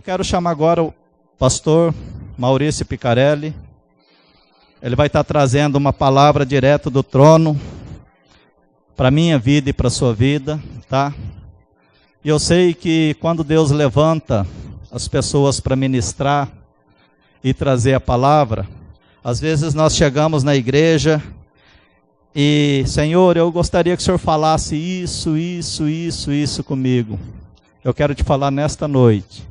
quero chamar agora o pastor Maurício Picarelli. Ele vai estar trazendo uma palavra direto do trono para a minha vida e para a sua vida, tá? E eu sei que quando Deus levanta as pessoas para ministrar e trazer a palavra, às vezes nós chegamos na igreja e, Senhor, eu gostaria que o Senhor falasse isso comigo. Eu quero te falar nesta noite,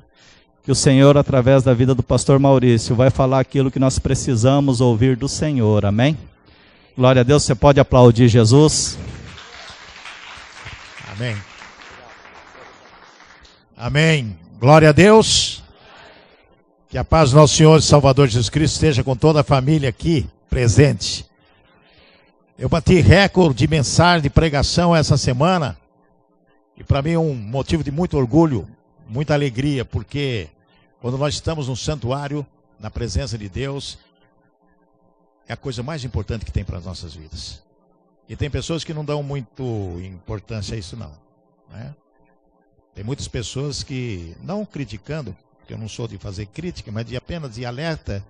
que o Senhor, através da vida do pastor Maurício, vai falar aquilo que nós precisamos ouvir do Senhor, amém? Glória a Deus, você pode aplaudir Jesus? Amém. Amém. Glória a Deus. Que a paz do nosso Senhor e Salvador Jesus Cristo esteja com toda a família aqui presente. Eu bati recorde de mensagem, de pregação essa semana. E para mim é um motivo de muito orgulho, muita alegria, porque quando nós estamos num santuário, na presença de Deus, é a coisa mais importante que tem para as nossas vidas. E tem pessoas que não dão muito importância a isso não, né? Tem muitas pessoas que, não criticando, porque eu não sou de fazer crítica, mas apenas de alerta,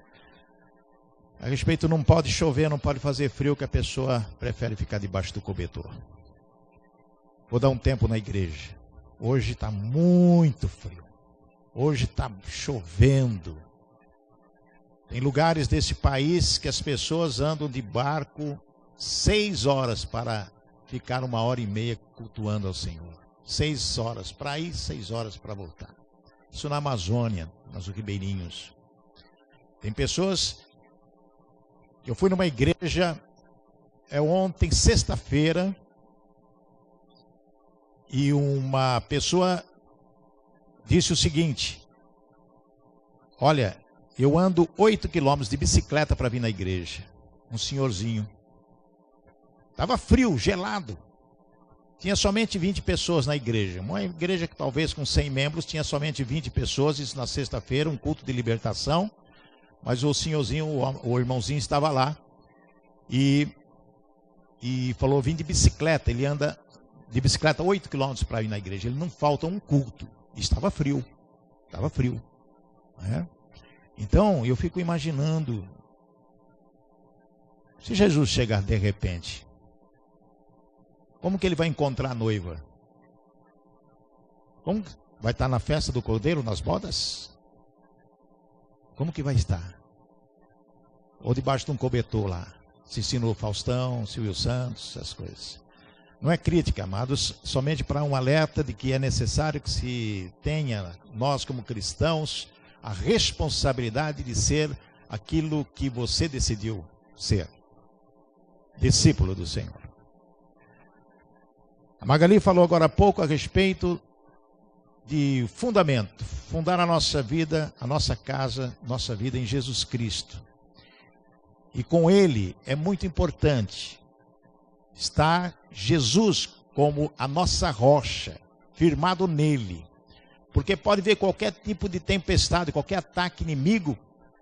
a respeito, não pode chover, não pode fazer frio, que a pessoa prefere ficar debaixo do cobertor. Vou dar um tempo na igreja. Hoje está muito frio. Hoje está chovendo. Tem lugares desse país que as pessoas andam de barco 6 horas para ficar 1h30 cultuando ao Senhor. 6 horas para ir, 6 horas para voltar. Isso na Amazônia, nos ribeirinhos. Tem pessoas... Eu fui numa igreja ontem, sexta-feira, e uma pessoa disse o seguinte: olha, eu ando 8 quilômetros de bicicleta para vir na igreja. Um senhorzinho. Estava frio, gelado. Tinha somente 20 pessoas na igreja. Uma igreja que talvez com 100 membros tinha somente 20 pessoas. Isso na sexta-feira, um culto de libertação. Mas o senhorzinho, o irmãozinho estava lá. E falou, vim de bicicleta. Ele anda de bicicleta 8 quilômetros para ir na igreja. Ele não falta um culto. Estava frio. Estava frio. Né? Então, eu fico imaginando. Se Jesus chegar de repente, como que ele vai encontrar a noiva? Como vai estar na festa do Cordeiro, nas bodas? Como que vai estar? Ou debaixo de um cobertor lá, assistindo o Faustão, Silvio Santos, essas coisas. Não é crítica, amados, somente para um alerta de que é necessário que se tenha, nós como cristãos, a responsabilidade de ser aquilo que você decidiu ser. Discípulo do Senhor. A Magali falou agora há pouco a respeito de fundamento, fundar a nossa vida, a nossa casa, nossa vida em Jesus Cristo. E com Ele é muito importante estar Jesus como a nossa rocha, firmado nele. Porque pode ver qualquer tipo de tempestade, qualquer ataque inimigo,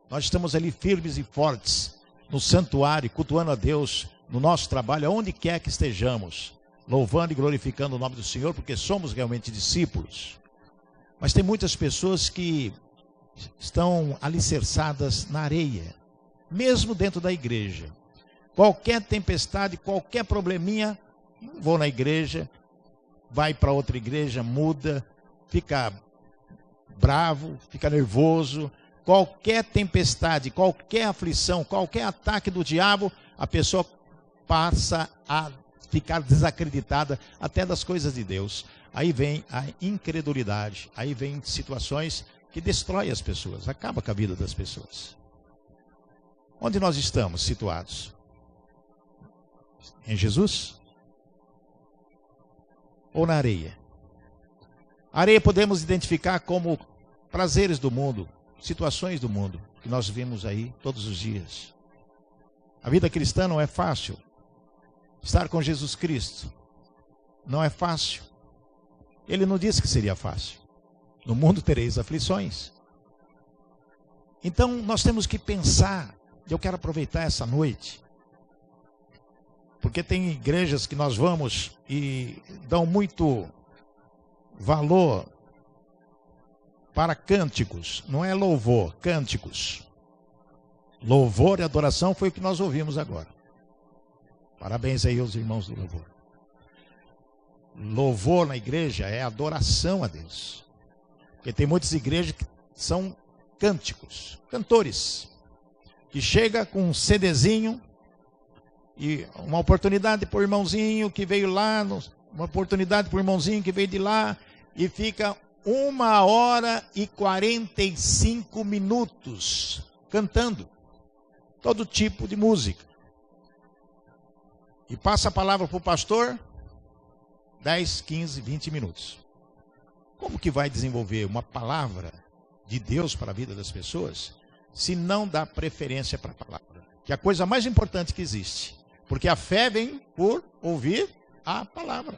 nós estamos ali firmes e fortes, no santuário, cultuando a Deus, no nosso trabalho, aonde quer que estejamos, louvando e glorificando o nome do Senhor, porque somos realmente discípulos. Mas tem muitas pessoas que estão alicerçadas na areia, mesmo dentro da igreja. Qualquer tempestade, qualquer probleminha, vou na igreja, vai para outra igreja, muda, fica bravo, fica nervoso. Qualquer tempestade, qualquer aflição, qualquer ataque do diabo, a pessoa passa a ficar desacreditada até das coisas de Deus. Aí vem a incredulidade, aí vem situações que destroem as pessoas, acaba com a vida das pessoas. Onde nós estamos situados? Em Jesus? Ou na areia? A areia podemos identificar como prazeres do mundo, situações do mundo, que nós vemos aí todos os dias. A vida cristã não é fácil. Estar com Jesus Cristo não é fácil. Ele não disse que seria fácil. No mundo tereis aflições. Então nós temos que pensar. Eu quero aproveitar essa noite, porque tem igrejas que nós vamos e dão muito valor para cânticos, não é louvor, cânticos. Louvor e adoração foi o que nós ouvimos agora. Parabéns aí aos irmãos do louvor. Louvor na igreja é adoração a Deus. Porque tem muitas igrejas que são cânticos, cantores, que chega com um CDzinho e uma oportunidade para o irmãozinho que veio lá, uma oportunidade para o irmãozinho que veio de lá, e fica 1h45 cantando todo tipo de música. E passa a palavra para o pastor, 10, 15, 20 minutos. Como que vai desenvolver uma palavra de Deus para a vida das pessoas se não dá preferência para a palavra? Que é a coisa mais importante que existe. Porque a fé vem por ouvir a palavra.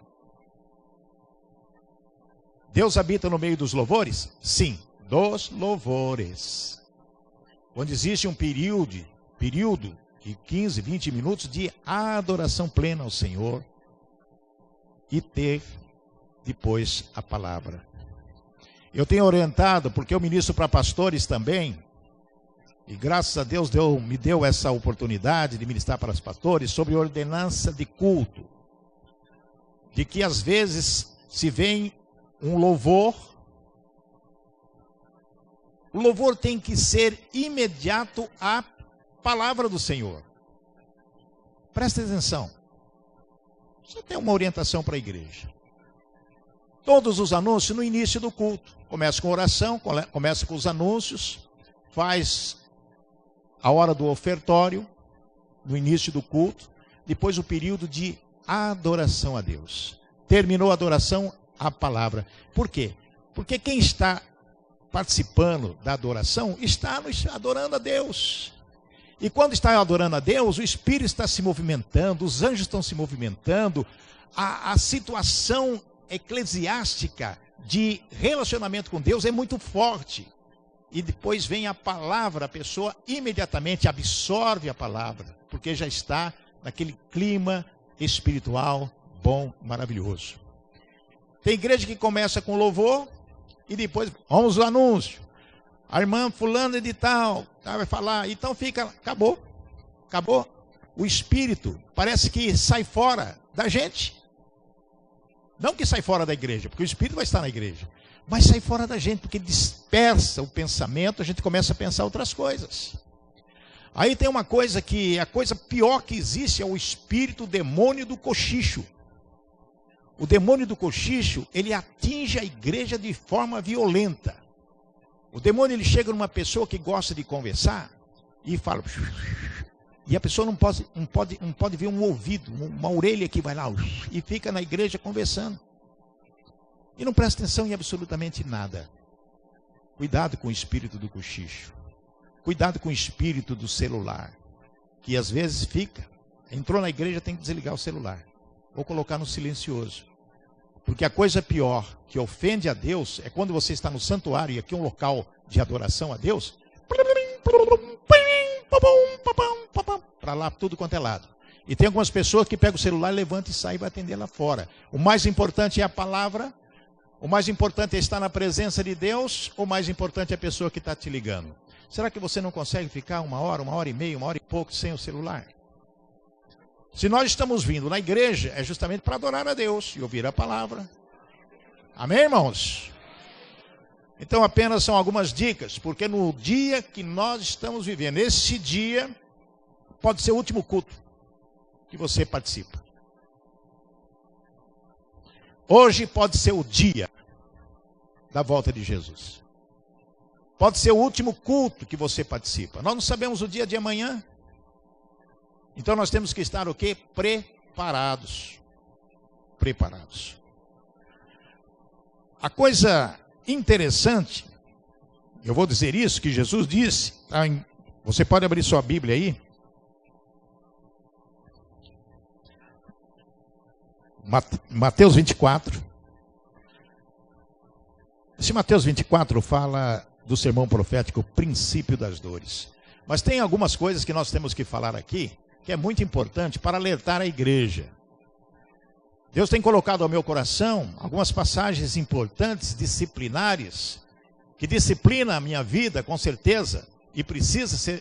Deus habita no meio dos louvores? Sim, dos louvores. Quando existe um período de 15, 20 minutos de adoração plena ao Senhor e ter depois a palavra. Eu tenho orientado, porque eu ministro para pastores também, e graças a Deus me deu essa oportunidade de ministrar para os pastores sobre ordenança de culto. De que às vezes se vem um louvor, o louvor tem que ser imediato à palavra do Senhor. Presta atenção. Só tem uma orientação para a igreja. Todos os anúncios no início do culto. Começa com oração, começa com os anúncios, faz a hora do ofertório, no início do culto, depois o período de adoração a Deus. Terminou a adoração, a palavra. Por quê? Porque quem está participando da adoração está adorando a Deus. E quando está adorando a Deus, o Espírito está se movimentando, os anjos estão se movimentando, a situação eclesiástica de relacionamento com Deus é muito forte. E depois vem a palavra, a pessoa imediatamente absorve a palavra, porque já está naquele clima espiritual bom, maravilhoso. Tem igreja que começa com louvor e depois vamos ao anúncio. A irmã fulana de tal vai falar, então acabou. O espírito parece que sai fora da gente. Não que sai fora da igreja, porque o espírito vai estar na igreja. Mas sai fora da gente, porque dispersa o pensamento, a gente começa a pensar outras coisas. Aí tem uma coisa que, a coisa pior que existe é o espírito, o demônio do cochicho. O demônio do cochicho, ele atinge a igreja de forma violenta. O demônio, ele chega numa pessoa que gosta de conversar e fala... E a pessoa não pode ver um ouvido, uma orelha que vai lá e fica na igreja conversando. E não presta atenção em absolutamente nada. Cuidado com o espírito do cochicho. Cuidado com o espírito do celular. Que às vezes entrou na igreja, tem que desligar o celular. Ou colocar no silencioso. Porque a coisa pior que ofende a Deus é quando você está no santuário, e aqui é um local de adoração a Deus, para lá tudo quanto é lado. E tem algumas pessoas que pegam o celular, levantam e saem e vai atender lá fora. O mais importante é a palavra, o mais importante é estar na presença de Deus, o mais importante é a pessoa que está te ligando. Será que você não consegue ficar 1 hora, 1h30, 1 hora e pouco sem o celular? Se nós estamos vindo na igreja, é justamente para adorar a Deus e ouvir a palavra. Amém, irmãos? Então apenas são algumas dicas, porque no dia que nós estamos vivendo, esse dia pode ser o último culto que você participa. Hoje pode ser o dia da volta de Jesus. Pode ser o último culto que você participa. Nós não sabemos o dia de amanhã. Então nós temos que estar o quê? Preparados. Preparados. A coisa interessante, eu vou dizer isso, que Jesus disse, você pode abrir sua Bíblia aí. Mateus 24. Esse Mateus 24 fala do sermão profético, o princípio das dores. Mas tem algumas coisas que nós temos que falar aqui, que é muito importante para alertar a igreja. Deus tem colocado ao meu coração algumas passagens importantes, disciplinares, que disciplina a minha vida, com certeza, e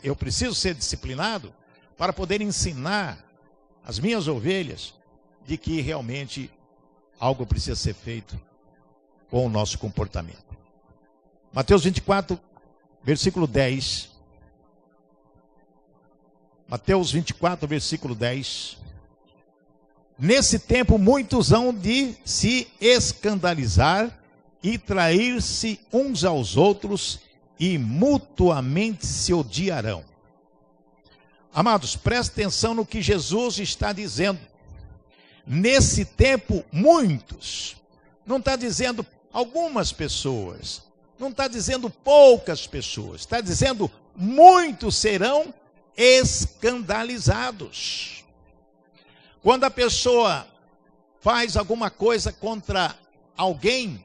eu preciso ser disciplinado para poder ensinar as minhas ovelhas de que realmente algo precisa ser feito com o nosso comportamento. Mateus 24, versículo 10. Mateus 24, versículo 10. Nesse tempo muitos hão de se escandalizar e trair-se uns aos outros e mutuamente se odiarão. Amados, preste atenção no que Jesus está dizendo. Nesse tempo, muitos. Não está dizendo algumas pessoas. Não está dizendo poucas pessoas. Está dizendo muitos serão escandalizados. Quando a pessoa faz alguma coisa contra alguém,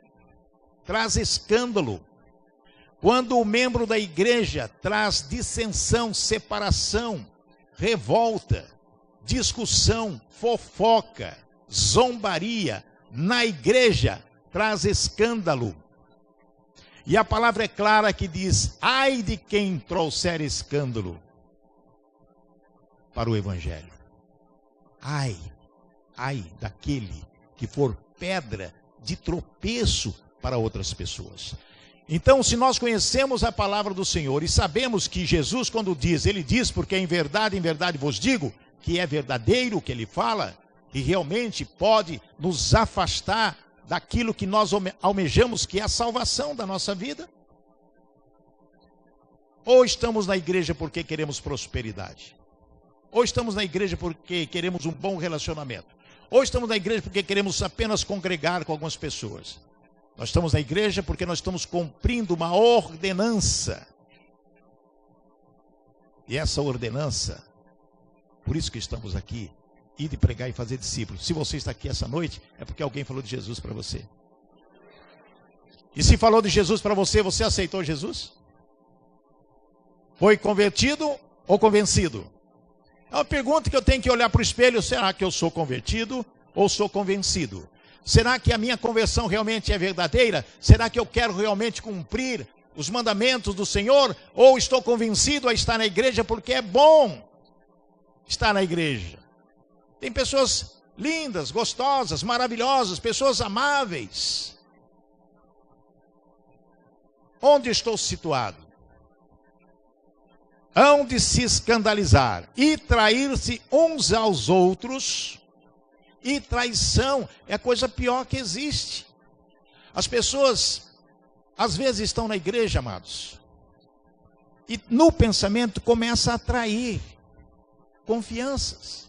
traz escândalo. Quando o membro da igreja traz dissensão, separação, revolta, discussão, fofoca, zombaria, na igreja traz escândalo. E a palavra é clara que diz: ai de quem trouxer escândalo para o evangelho. Ai daquele que for pedra de tropeço para outras pessoas. Então, se nós conhecemos a palavra do Senhor e sabemos que Jesus, quando diz, ele diz, porque em verdade vos digo, que é verdadeiro o que ele fala, e realmente pode nos afastar daquilo que nós almejamos, que é a salvação da nossa vida. Ou estamos na igreja porque queremos prosperidade, ou estamos na igreja porque queremos um bom relacionamento, ou estamos na igreja porque queremos apenas congregar com algumas pessoas. Nós estamos na igreja porque nós estamos cumprindo uma ordenança. E essa ordenança, por isso que estamos aqui, ir de pregar e fazer discípulos. Se você está aqui essa noite, é porque alguém falou de Jesus para você. E se falou de Jesus para você, você aceitou Jesus? Foi convertido ou convencido? É uma pergunta que eu tenho que olhar para o espelho: será que eu sou convertido ou sou convencido? Será que a minha conversão realmente é verdadeira? Será que eu quero realmente cumprir os mandamentos do Senhor? Ou estou convencido a estar na igreja porque é bom estar na igreja? Tem pessoas lindas, gostosas, maravilhosas, pessoas amáveis. Onde estou situado? Hão de se escandalizar e trair-se uns aos outros. E traição é a coisa pior que existe. As pessoas, às vezes, estão na igreja, amados, e no pensamento começa a trair confianças.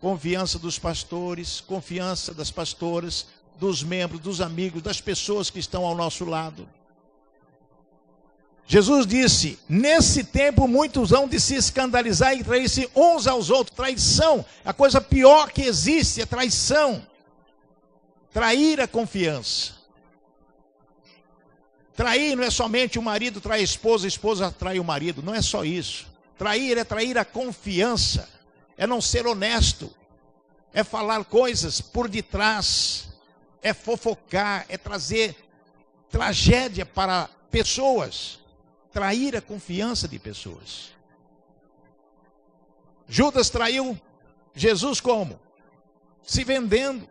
Confiança dos pastores, confiança das pastoras, dos membros, dos amigos, das pessoas que estão ao nosso lado. Jesus disse: nesse tempo muitos hão de se escandalizar e trair-se uns aos outros. Traição, a coisa pior que existe é traição. Trair a confiança. Trair não é somente o marido trai a esposa trai o marido. Não é só isso. Trair é trair a confiança. É não ser honesto. É falar coisas por detrás. É fofocar. É trazer tragédia para pessoas. Trair a confiança de pessoas. Judas traiu Jesus como? Se vendendo.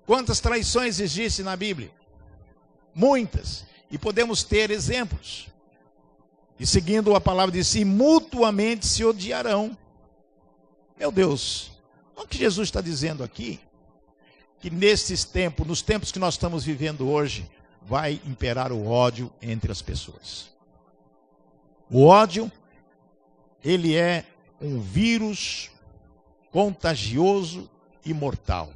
Quantas traições existem na Bíblia? Muitas. E podemos ter exemplos. E seguindo a palavra diz: e mutuamente se odiarão. Meu Deus, o que Jesus está dizendo aqui? Que nesses tempos, nos tempos que nós estamos vivendo hoje, vai imperar o ódio entre as pessoas. O ódio, ele é um vírus contagioso e mortal.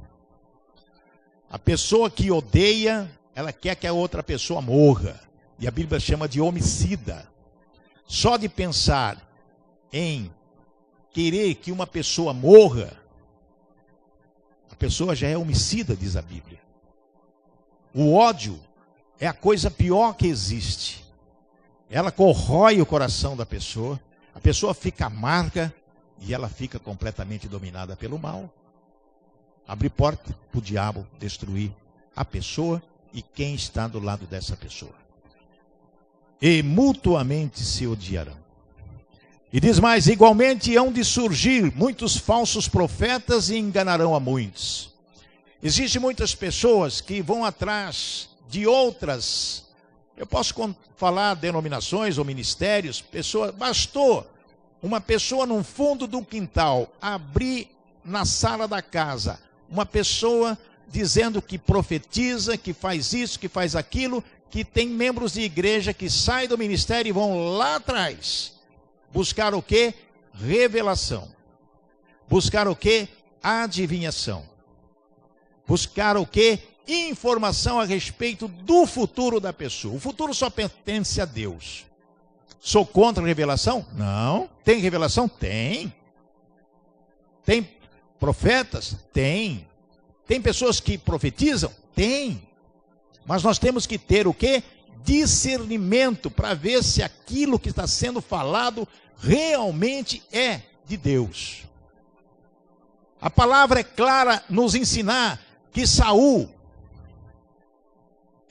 A pessoa que odeia, ela quer que a outra pessoa morra. E a Bíblia chama de homicida. Só de pensar em querer que uma pessoa morra, a pessoa já é homicida, diz a Bíblia. O ódio é a coisa pior que existe. Ela corrói o coração da pessoa, a pessoa fica amarga e ela fica completamente dominada pelo mal. Abre porta para o diabo destruir a pessoa e quem está do lado dessa pessoa. E mutuamente se odiarão. E diz mais, igualmente hão de surgir muitos falsos profetas e enganarão a muitos. Existem muitas pessoas que vão atrás de outras, eu posso falar denominações ou ministérios, pessoas, bastou uma pessoa no fundo do quintal abrir na sala da casa, uma pessoa dizendo que profetiza, que faz isso, que faz aquilo, que tem membros de igreja que saem do ministério e vão lá atrás buscar o quê? Revelação. Buscar o quê? Adivinhação. Buscar o quê? Informação a respeito do futuro da pessoa. O futuro só pertence a Deus. Sou contra a revelação? Não. Tem revelação? Tem. Tem profetas? Tem. Tem pessoas que profetizam? Tem. Mas nós temos que ter o quê? Discernimento para ver se aquilo que está sendo falado realmente é de Deus. A palavra é clara nos ensinar que Saul,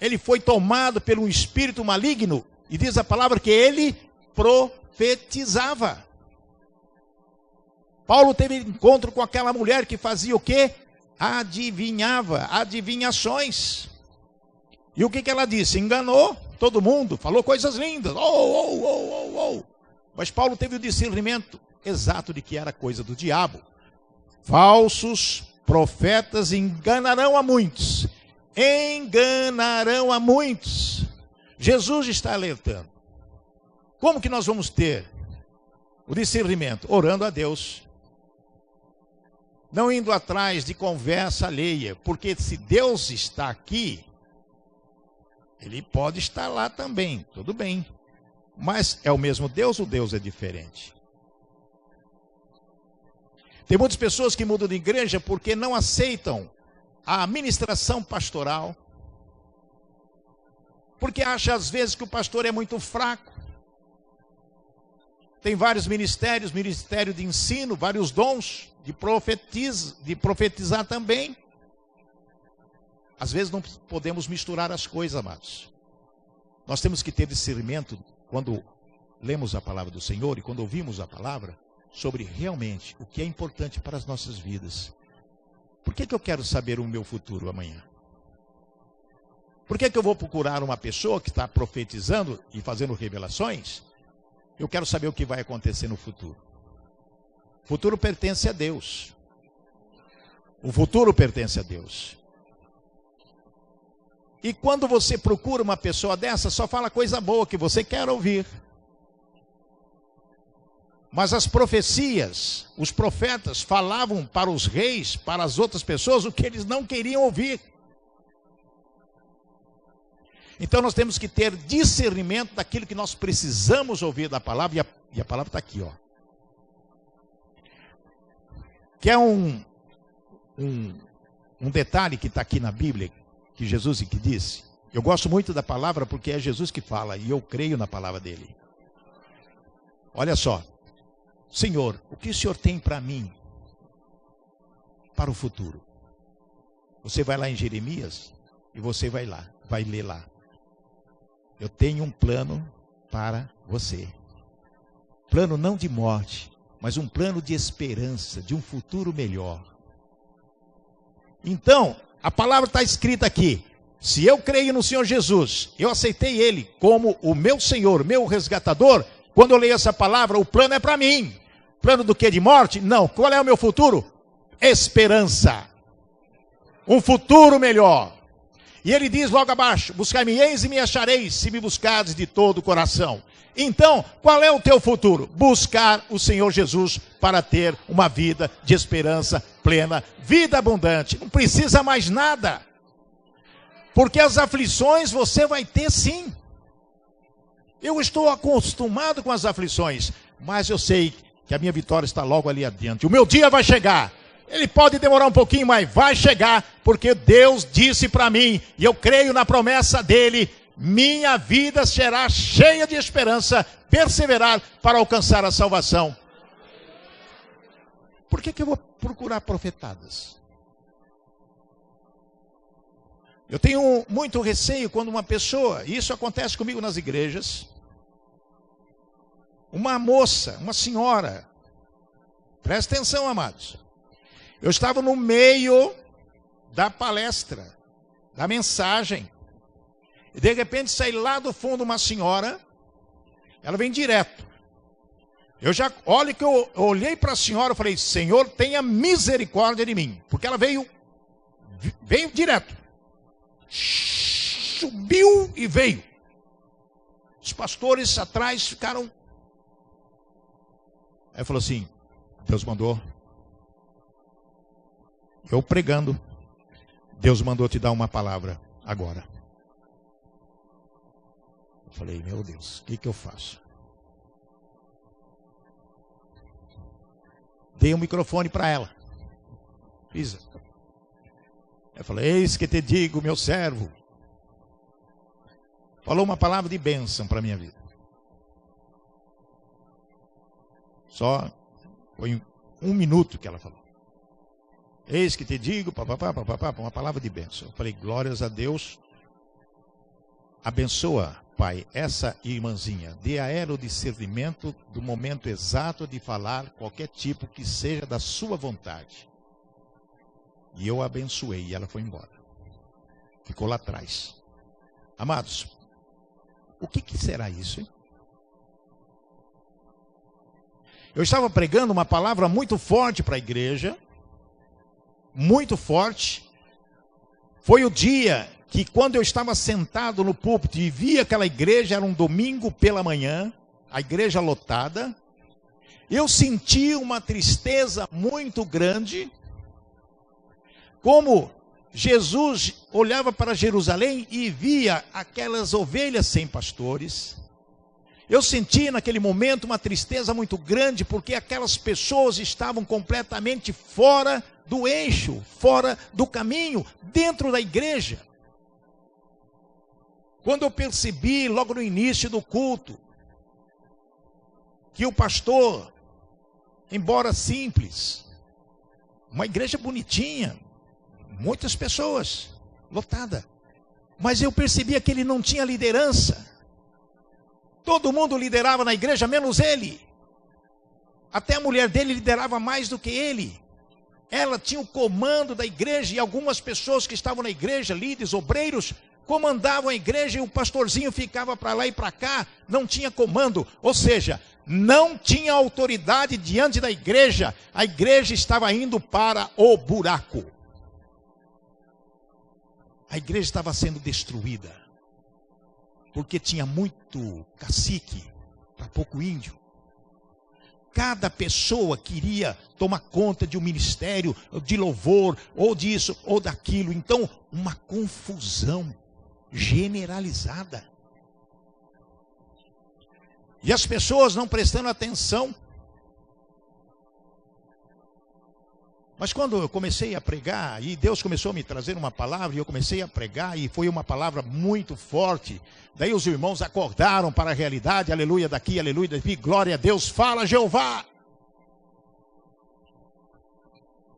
ele foi tomado pelo um espírito maligno, e diz a palavra que ele profetizava. Paulo teve encontro com aquela mulher que fazia o quê? Adivinhava, adivinhações. E o que ela disse? Enganou todo mundo, falou coisas lindas. Mas Paulo teve o discernimento exato de que era coisa do diabo. Falsos profetas enganarão a muitos. Enganarão a muitos. Jesus está alertando. Como que nós vamos ter o discernimento? Orando a Deus. Não indo atrás de conversa alheia. Porque se Deus está aqui, Ele pode estar lá também, tudo bem. Mas é o mesmo Deus ou Deus é diferente? Tem muitas pessoas que mudam de igreja porque não aceitam a ministração pastoral. Porque acham às vezes que o pastor é muito fraco. Tem vários ministérios, ministério de ensino, vários dons, de profetizar também. Às vezes não podemos misturar as coisas, amados. Nós temos que ter discernimento quando lemos a palavra do Senhor e quando ouvimos a palavra, sobre realmente o que é importante para as nossas vidas. Por que eu quero saber o meu futuro amanhã? Por que eu vou procurar uma pessoa que está profetizando e fazendo revelações? Eu quero saber o que vai acontecer no futuro. O futuro pertence a Deus. O futuro pertence a Deus. E quando você procura uma pessoa dessa, só fala coisa boa que você quer ouvir. Mas as profecias, os profetas falavam para os reis, para as outras pessoas, o que eles não queriam ouvir. Então nós temos que ter discernimento daquilo que nós precisamos ouvir da palavra, e a palavra está aqui, ó. Que é um detalhe que está aqui na Bíblia, que Jesus que disse. Eu gosto muito da palavra porque é Jesus que fala, e eu creio na palavra dele. Olha só. Senhor, o que o Senhor tem para mim, para o futuro? Você vai lá em Jeremias, e você vai lá, vai ler lá. Eu tenho um plano para você. Plano não de morte, mas um plano de esperança, de um futuro melhor. Então, a palavra está escrita aqui. Se eu creio no Senhor Jesus, eu aceitei Ele como o meu Senhor, meu resgatador. Quando eu leio essa palavra, o plano é para mim. Plano do que? De morte? Não. Qual é o meu futuro? Esperança. Um futuro melhor. E ele diz logo abaixo, buscai-me-eis e me achareis, se me buscardes de todo o coração. Então, qual é o teu futuro? Buscar o Senhor Jesus para ter uma vida de esperança plena, vida abundante. Não precisa mais nada. Porque as aflições você vai ter sim. Eu estou acostumado com as aflições, mas eu sei que a minha vitória está logo ali adiante. O meu dia vai chegar. Ele pode demorar um pouquinho, mas vai chegar, porque Deus disse para mim, e eu creio na promessa dele, minha vida será cheia de esperança, perseverar para alcançar a salvação. Por que eu vou procurar profetadas? Eu tenho muito receio quando uma pessoa, e isso acontece comigo nas igrejas, uma moça, uma senhora, presta atenção, amados. Eu estava no meio da palestra, da mensagem, e de repente sai lá do fundo uma senhora, ela vem direto. Olha que eu olhei para a senhora e falei, Senhor, tenha misericórdia de mim, porque ela veio direto. Subiu e veio. Os pastores atrás ficaram. Aí falou assim, Deus mandou. Eu pregando. Deus mandou te dar uma palavra agora. Eu falei, meu Deus, o que eu faço? Dei um microfone para ela. Fiz. Eu falei, eis que te digo, meu servo. Falou uma palavra de bênção para a minha vida. Só foi 1 minuto que ela falou. Eis que te digo, uma palavra de bênção. Eu falei, glórias a Deus. Abençoa, Pai, essa irmãzinha. Dê a ela o discernimento do momento exato de falar qualquer tipo que seja da sua vontade. E eu a abençoei e ela foi embora. Ficou lá atrás. Amados, o que será isso, hein? Eu estava pregando uma palavra muito forte para a igreja. Muito forte. Foi o dia que quando eu estava sentado no púlpito e vi aquela igreja, era um domingo pela manhã, a igreja lotada. Eu senti uma tristeza muito grande. Como Jesus olhava para Jerusalém e via aquelas ovelhas sem pastores. Eu senti naquele momento uma tristeza muito grande, porque aquelas pessoas estavam completamente fora do eixo, fora do caminho, dentro da igreja. Quando eu percebi logo no início do culto, que o pastor, embora simples, uma igreja bonitinha, muitas pessoas, lotada. Mas eu percebia que ele não tinha liderança. Todo mundo liderava na igreja, menos ele. Até a mulher dele liderava mais do que ele. Ela tinha o comando da igreja e algumas pessoas que estavam na igreja, líderes, obreiros, comandavam a igreja e o pastorzinho ficava para lá e para cá, não tinha comando. Ou seja, não tinha autoridade diante da igreja. A igreja estava indo para o buraco. A igreja estava sendo destruída, porque tinha muito cacique para pouco índio. Cada pessoa queria tomar conta de um ministério de louvor, ou disso, ou daquilo. Então, uma confusão generalizada. E as pessoas não prestando atenção. Mas quando eu comecei a pregar, e Deus começou a me trazer uma palavra, e eu comecei a pregar, e foi uma palavra muito forte. Daí os irmãos acordaram para a realidade, aleluia daqui, aleluia daqui, glória a Deus, fala Jeová.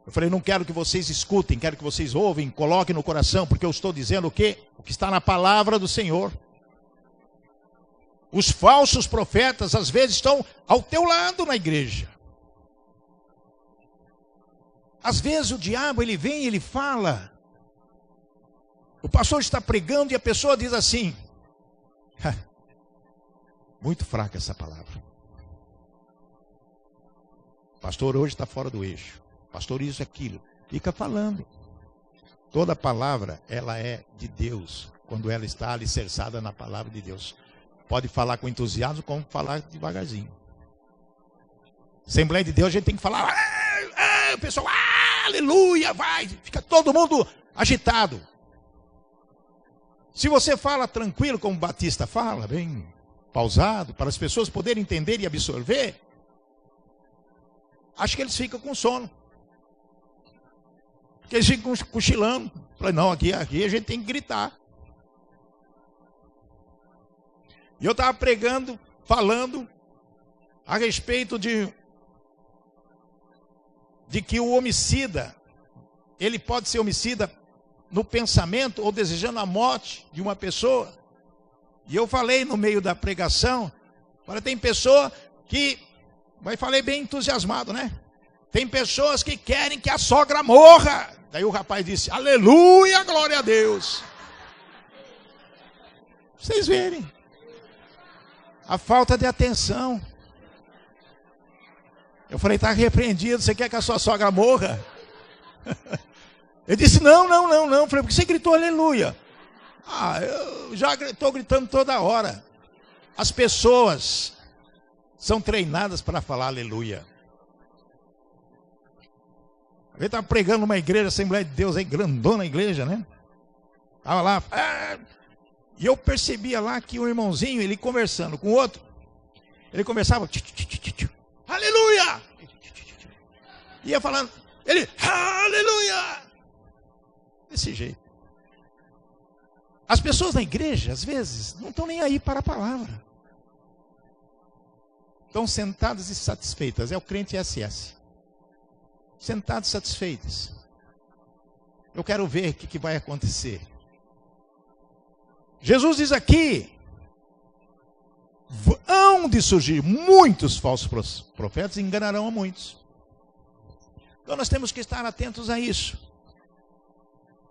Eu falei, não quero que vocês escutem, quero que vocês ouvem, coloquem no coração, porque eu estou dizendo o quê? O que está na palavra do Senhor. Os falsos profetas, às vezes, estão ao teu lado na igreja. Às vezes o diabo, ele vem e ele fala. O pastor está pregando e a pessoa diz assim, muito fraca essa palavra. Pastor hoje está fora do eixo. Pastor isso, aquilo. Fica falando. Toda palavra, ela é de Deus, quando ela está alicerçada na palavra de Deus. Pode falar com entusiasmo, como falar devagarzinho. Assembleia de Deus, a gente tem que falar, o pessoal, aleluia, vai, fica todo mundo agitado. Se você fala tranquilo, como o Batista fala, bem pausado, para as pessoas poderem entender e absorver, acho que eles ficam com sono. Porque eles ficam cochilando. Falei, não, aqui a gente tem que gritar. E eu estava pregando, falando a respeito de que o homicida, ele pode ser homicida no pensamento ou desejando a morte de uma pessoa. E eu falei no meio da pregação, olha, tem pessoa que, mas falei bem entusiasmado, né? Tem pessoas que querem que a sogra morra. Daí o rapaz disse, aleluia, glória a Deus. Vocês verem a falta de atenção. Eu falei, está repreendido, você quer que a sua sogra morra? Ele disse, não. Eu falei, por que você gritou aleluia? Eu já estou gritando toda hora. As pessoas são treinadas para falar aleluia. Ele estava pregando numa igreja, Assembleia de Deus, aí grandona a igreja, né? Estava lá, e eu percebia lá que um irmãozinho, ele conversando com o outro, ele conversava, aleluia! Ia falando, ele, aleluia! Desse jeito. As pessoas na igreja, às vezes, não estão nem aí para a palavra. Estão sentadas e satisfeitas. É o crente SS. Sentadas e satisfeitas. Eu quero ver o que vai acontecer. Jesus diz aqui, hão de surgir muitos falsos profetas e enganarão a muitos. Então nós temos que estar atentos a isso.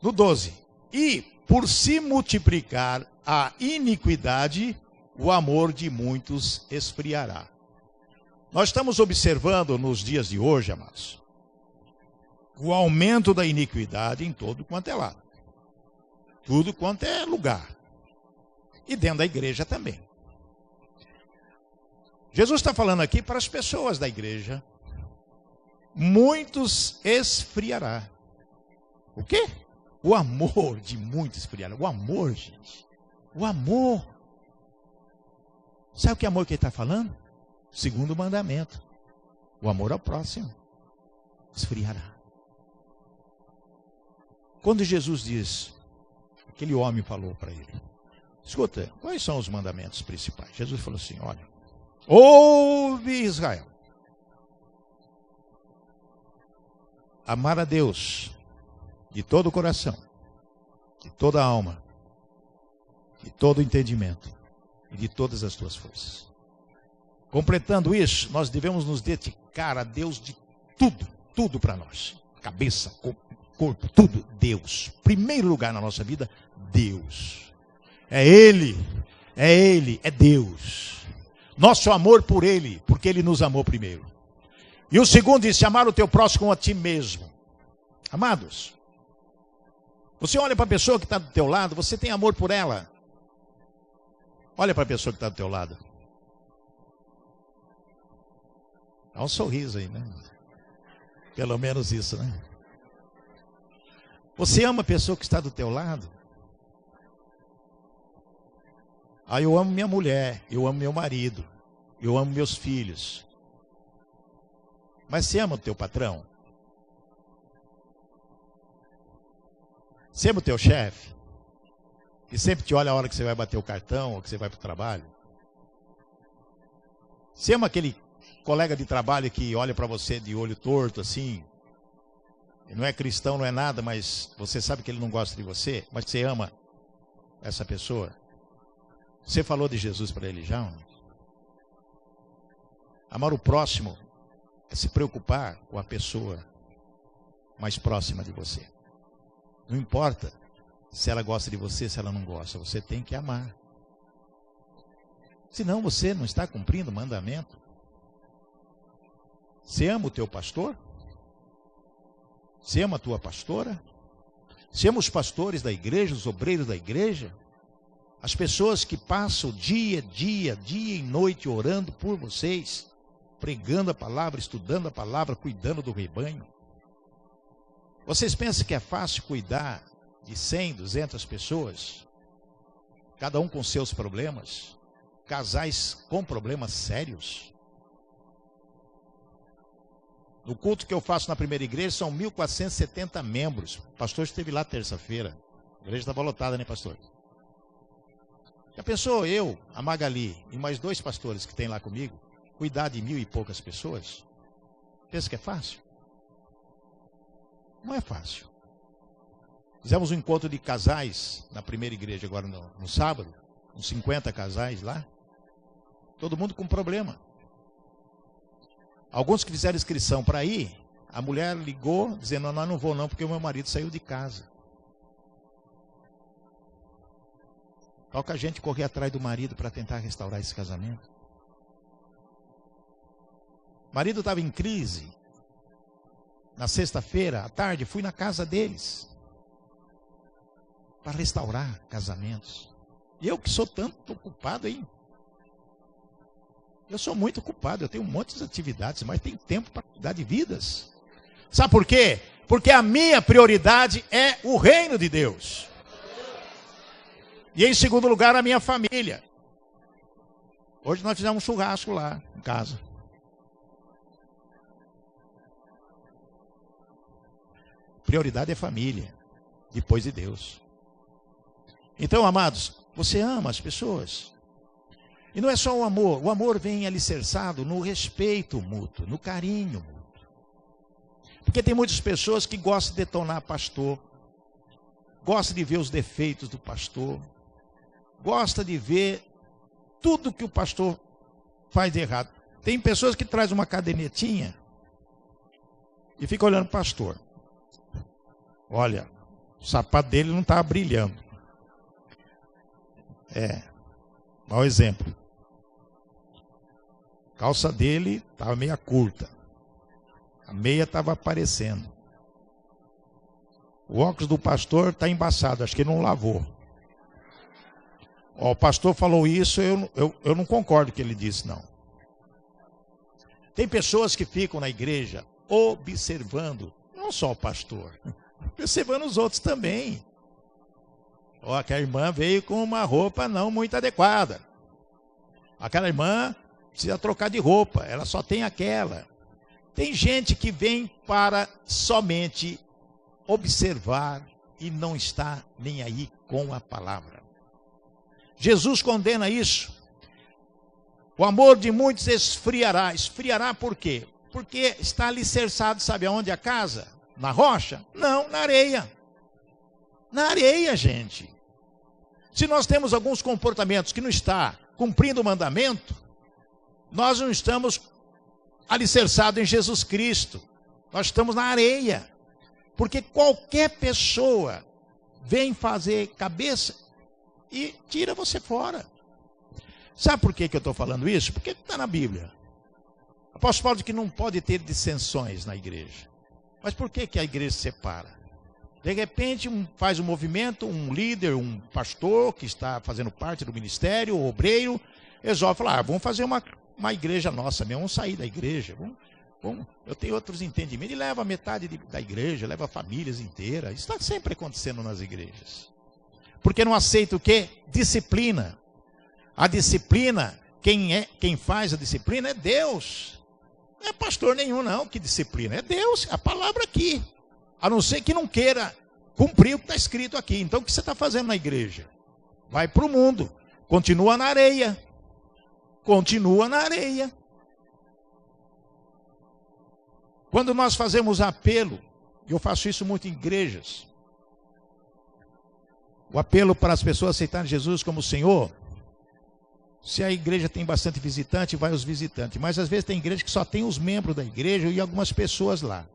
No 12. E por se multiplicar a iniquidade, o amor de muitos esfriará. Nós estamos observando nos dias de hoje, amados, o aumento da iniquidade em todo quanto é lado. Tudo quanto é lugar. E dentro da igreja também. Jesus está falando aqui para as pessoas da igreja. Muitos esfriará. O quê? O amor de muitos esfriará. O amor, gente. O amor. Sabe o que amor que ele está falando? Segundo mandamento. O amor ao próximo. Esfriará. Quando Jesus diz, aquele homem falou para ele, escuta, quais são os mandamentos principais? Jesus falou assim, olha, ouve Israel. Amar a Deus de todo o coração, de toda a alma, de todo o entendimento e de todas as tuas forças. Completando isso, nós devemos nos dedicar a Deus de tudo, tudo para nós. Cabeça, corpo, tudo, Deus. Primeiro lugar na nossa vida, Deus. É Ele, é Deus. Nosso amor por Ele, porque Ele nos amou primeiro. E o segundo disse, amar o teu próximo como a ti mesmo. Amados, você olha para a pessoa que está do teu lado, você tem amor por ela. Olha para a pessoa que está do teu lado. Dá um sorriso aí, né? Pelo menos isso, né? Você ama a pessoa que está do teu lado? Eu amo minha mulher, eu amo meu marido, eu amo meus filhos. Mas você ama o teu patrão? Você ama o teu chefe? Que sempre te olha a hora que você vai bater o cartão ou que você vai para o trabalho? Você ama aquele colega de trabalho que olha para você de olho torto assim? Ele não é cristão, não é nada, mas você sabe que ele não gosta de você, mas você ama essa pessoa? Você falou de Jesus para ele já? Amar o próximo é se preocupar com a pessoa mais próxima de você. Não importa se ela gosta de você, se ela não gosta, você tem que amar. Senão você não está cumprindo o mandamento. Você ama o teu pastor? Você ama a tua pastora? Você ama os pastores da igreja, os obreiros da igreja? As pessoas que passam dia e noite orando por vocês, pregando a palavra, estudando a palavra, cuidando do rebanho. Vocês pensam que é fácil cuidar de 100, 200 pessoas? Cada um com seus problemas? Casais com problemas sérios? No culto que eu faço na primeira igreja, são 1.470 membros. O pastor esteve lá terça-feira. A igreja estava lotada, né, pastor? Já pensou eu, a Magali e mais 2 pastores que tem lá comigo, cuidar de 1.000 e poucas pessoas? Pensa que é fácil? Não é fácil. Fizemos um encontro de casais na primeira igreja agora no sábado, uns 50 casais lá. Todo mundo com problema. Alguns que fizeram inscrição para ir, a mulher ligou dizendo, não vou não, porque o meu marido saiu de casa. Toca a gente correr atrás do marido para tentar restaurar esse casamento. O marido estava em crise. Na sexta-feira, à tarde, fui na casa deles para restaurar casamentos. E eu que sou tanto ocupado, hein? Eu sou muito ocupado, eu tenho um monte de atividades, mas tenho tempo para cuidar de vidas. Sabe por quê? Porque a minha prioridade é o reino de Deus. E em segundo lugar, a minha família. Hoje nós fizemos um churrasco lá em casa. Prioridade é família, depois de Deus. Então, amados, você ama as pessoas. E não é só o amor vem alicerçado no respeito mútuo, no carinho mútuo. Porque tem muitas pessoas que gostam de detonar pastor, gostam de ver os defeitos do pastor, gostam de ver tudo que o pastor faz de errado. Tem pessoas que trazem uma cadernetinha e fica olhando o pastor. Olha, o sapato dele não está brilhando. Mau exemplo. A calça dele estava meia curta. A meia estava aparecendo. O óculos do pastor está embaçado, acho que ele não lavou. O pastor falou isso, eu não concordo com o que ele disse, não. Tem pessoas que ficam na igreja observando, não só o pastor, observando os outros também. Aquela irmã veio com uma roupa não muito adequada. Aquela irmã precisa trocar de roupa, ela só tem aquela. Tem gente que vem para somente observar e não está nem aí com a palavra. Jesus condena isso. O amor de muitos esfriará. Esfriará por quê? Porque está alicerçado, sabe aonde a casa? Na rocha? Não, na areia. Na areia, gente. Se nós temos alguns comportamentos que não está cumprindo o mandamento, nós não estamos alicerçados em Jesus Cristo. Nós estamos na areia. Porque qualquer pessoa vem fazer cabeça e tira você fora. Sabe por que eu estou falando isso? Porque está na Bíblia. O apóstolo Paulo diz que não pode ter dissensões na igreja. Mas por que a igreja se separa? De repente faz um movimento, um líder, um pastor que está fazendo parte do ministério, o obreiro, resolve falar, vamos fazer uma igreja nossa mesmo, vamos sair da igreja, eu tenho outros entendimentos, e leva metade da igreja, leva famílias inteiras. Isso está sempre acontecendo nas igrejas. Porque não aceita o quê? Disciplina. A disciplina, quem faz a disciplina é Deus. Não é pastor nenhum não que disciplina, é Deus, a palavra aqui. A não ser que não queira cumprir o que está escrito aqui. Então o que você está fazendo na igreja? Vai para o mundo, continua na areia. Continua na areia. Quando nós fazemos apelo, e eu faço isso muito em igrejas, o apelo para as pessoas aceitarem Jesus como Senhor, se a igreja tem bastante visitante, vai os visitantes. Mas às vezes tem igreja que só tem os membros da igreja e algumas pessoas lá.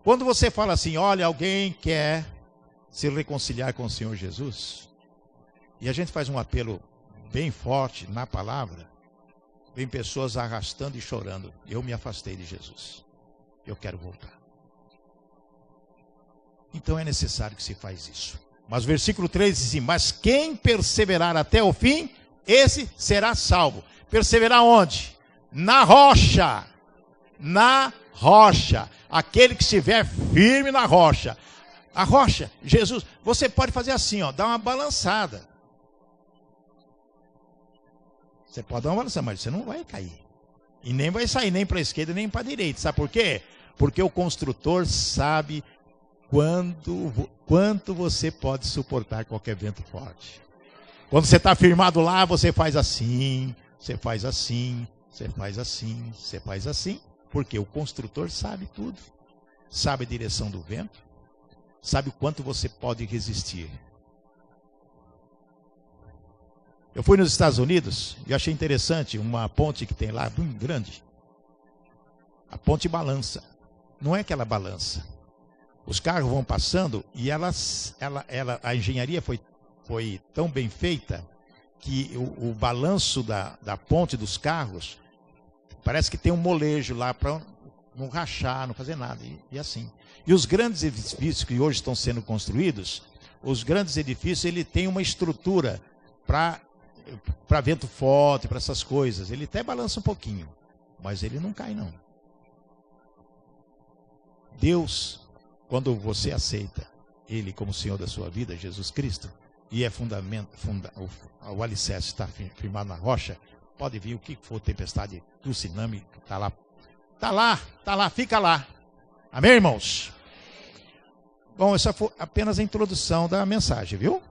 Quando você fala assim, olha, alguém quer se reconciliar com o Senhor Jesus, e a gente faz um apelo bem forte na palavra, vem pessoas arrastando e chorando. Eu me afastei de Jesus. Eu quero voltar. Então é necessário que se faz isso. Mas o versículo 3 diz assim, mas quem perseverar até o fim, esse será salvo. Perseverar onde? Na rocha. Na rocha. Aquele que estiver firme na rocha. A rocha, Jesus, você pode fazer assim, ó, dar uma balançada. Você pode dar uma balançada, mas você não vai cair. E nem vai sair nem para a esquerda nem para a direita. Sabe por quê? Porque o construtor sabe quanto você pode suportar qualquer vento forte. Quando você está firmado lá, você faz assim, você faz assim, você faz assim, você faz assim. Porque o construtor sabe tudo. Sabe a direção do vento, sabe o quanto você pode resistir. Eu fui nos Estados Unidos e achei interessante uma ponte que tem lá, muito grande. A ponte balança. Não é que ela balança. Os carros vão passando e a engenharia foi tão bem feita que o balanço da ponte dos carros parece que tem um molejo lá para não rachar, não fazer nada. E assim. E os grandes edifícios que hoje estão sendo construídos, os grandes edifícios, ele tem uma estrutura para vento forte, para essas coisas. Ele até balança um pouquinho, mas ele não cai, não. Deus, quando você aceita Ele como Senhor da sua vida, Jesus Cristo, e é o alicerce está firmado na rocha, pode vir o que for, tempestade, tsunami, está lá, fica lá. Amém, irmãos? Bom, essa foi apenas a introdução da mensagem, viu?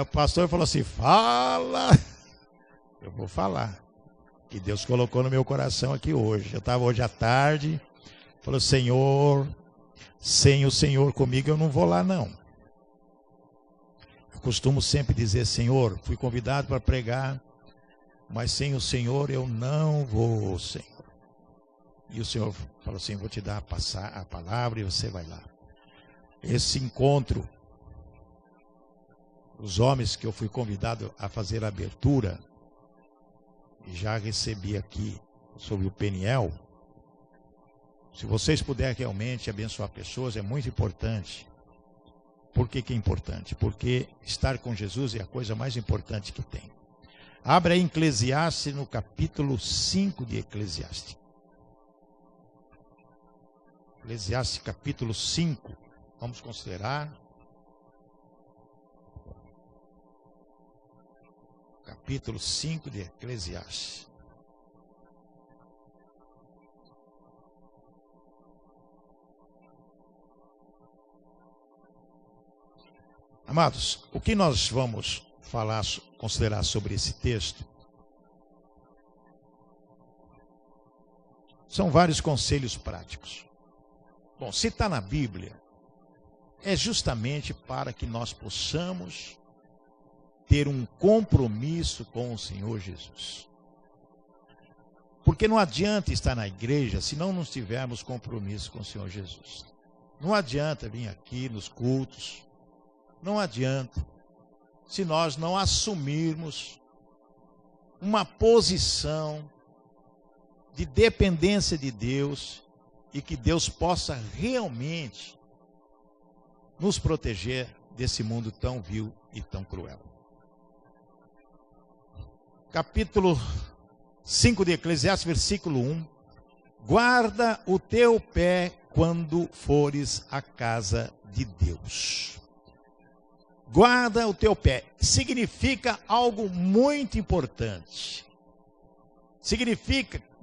O pastor falou assim, fala. Eu vou falar. Que Deus colocou no meu coração aqui hoje. Eu estava hoje à tarde, falou, Senhor, sem o Senhor comigo eu não vou lá não. Eu costumo sempre dizer, Senhor, fui convidado para pregar, mas sem o Senhor eu não vou, Senhor. E o Senhor falou assim, vou te dar a palavra e você vai lá. Esse encontro, os homens que eu fui convidado a fazer a abertura, e já recebi aqui sobre o Peniel. Se vocês puderem realmente abençoar pessoas, é muito importante. Por que é importante? Porque estar com Jesus é a coisa mais importante que tem. Abra aí Eclesiastes no capítulo 5 de Eclesiastes. Eclesiastes capítulo 5. Vamos considerar. Capítulo 5 de Eclesiastes. Amados, o que nós vamos considerar sobre esse texto? São vários conselhos práticos. Bom, se está na Bíblia, é justamente para que nós possamos ter um compromisso com o Senhor Jesus. Porque não adianta estar na igreja se não tivermos compromisso com o Senhor Jesus. Não adianta vir aqui nos cultos. Não adianta se nós não assumirmos uma posição de dependência de Deus e que Deus possa realmente nos proteger desse mundo tão vil e tão cruel. Capítulo 5 de Eclesiastes, versículo 1. Guarda o teu pé quando fores à casa de Deus. Guarda o teu pé. Significa algo muito importante.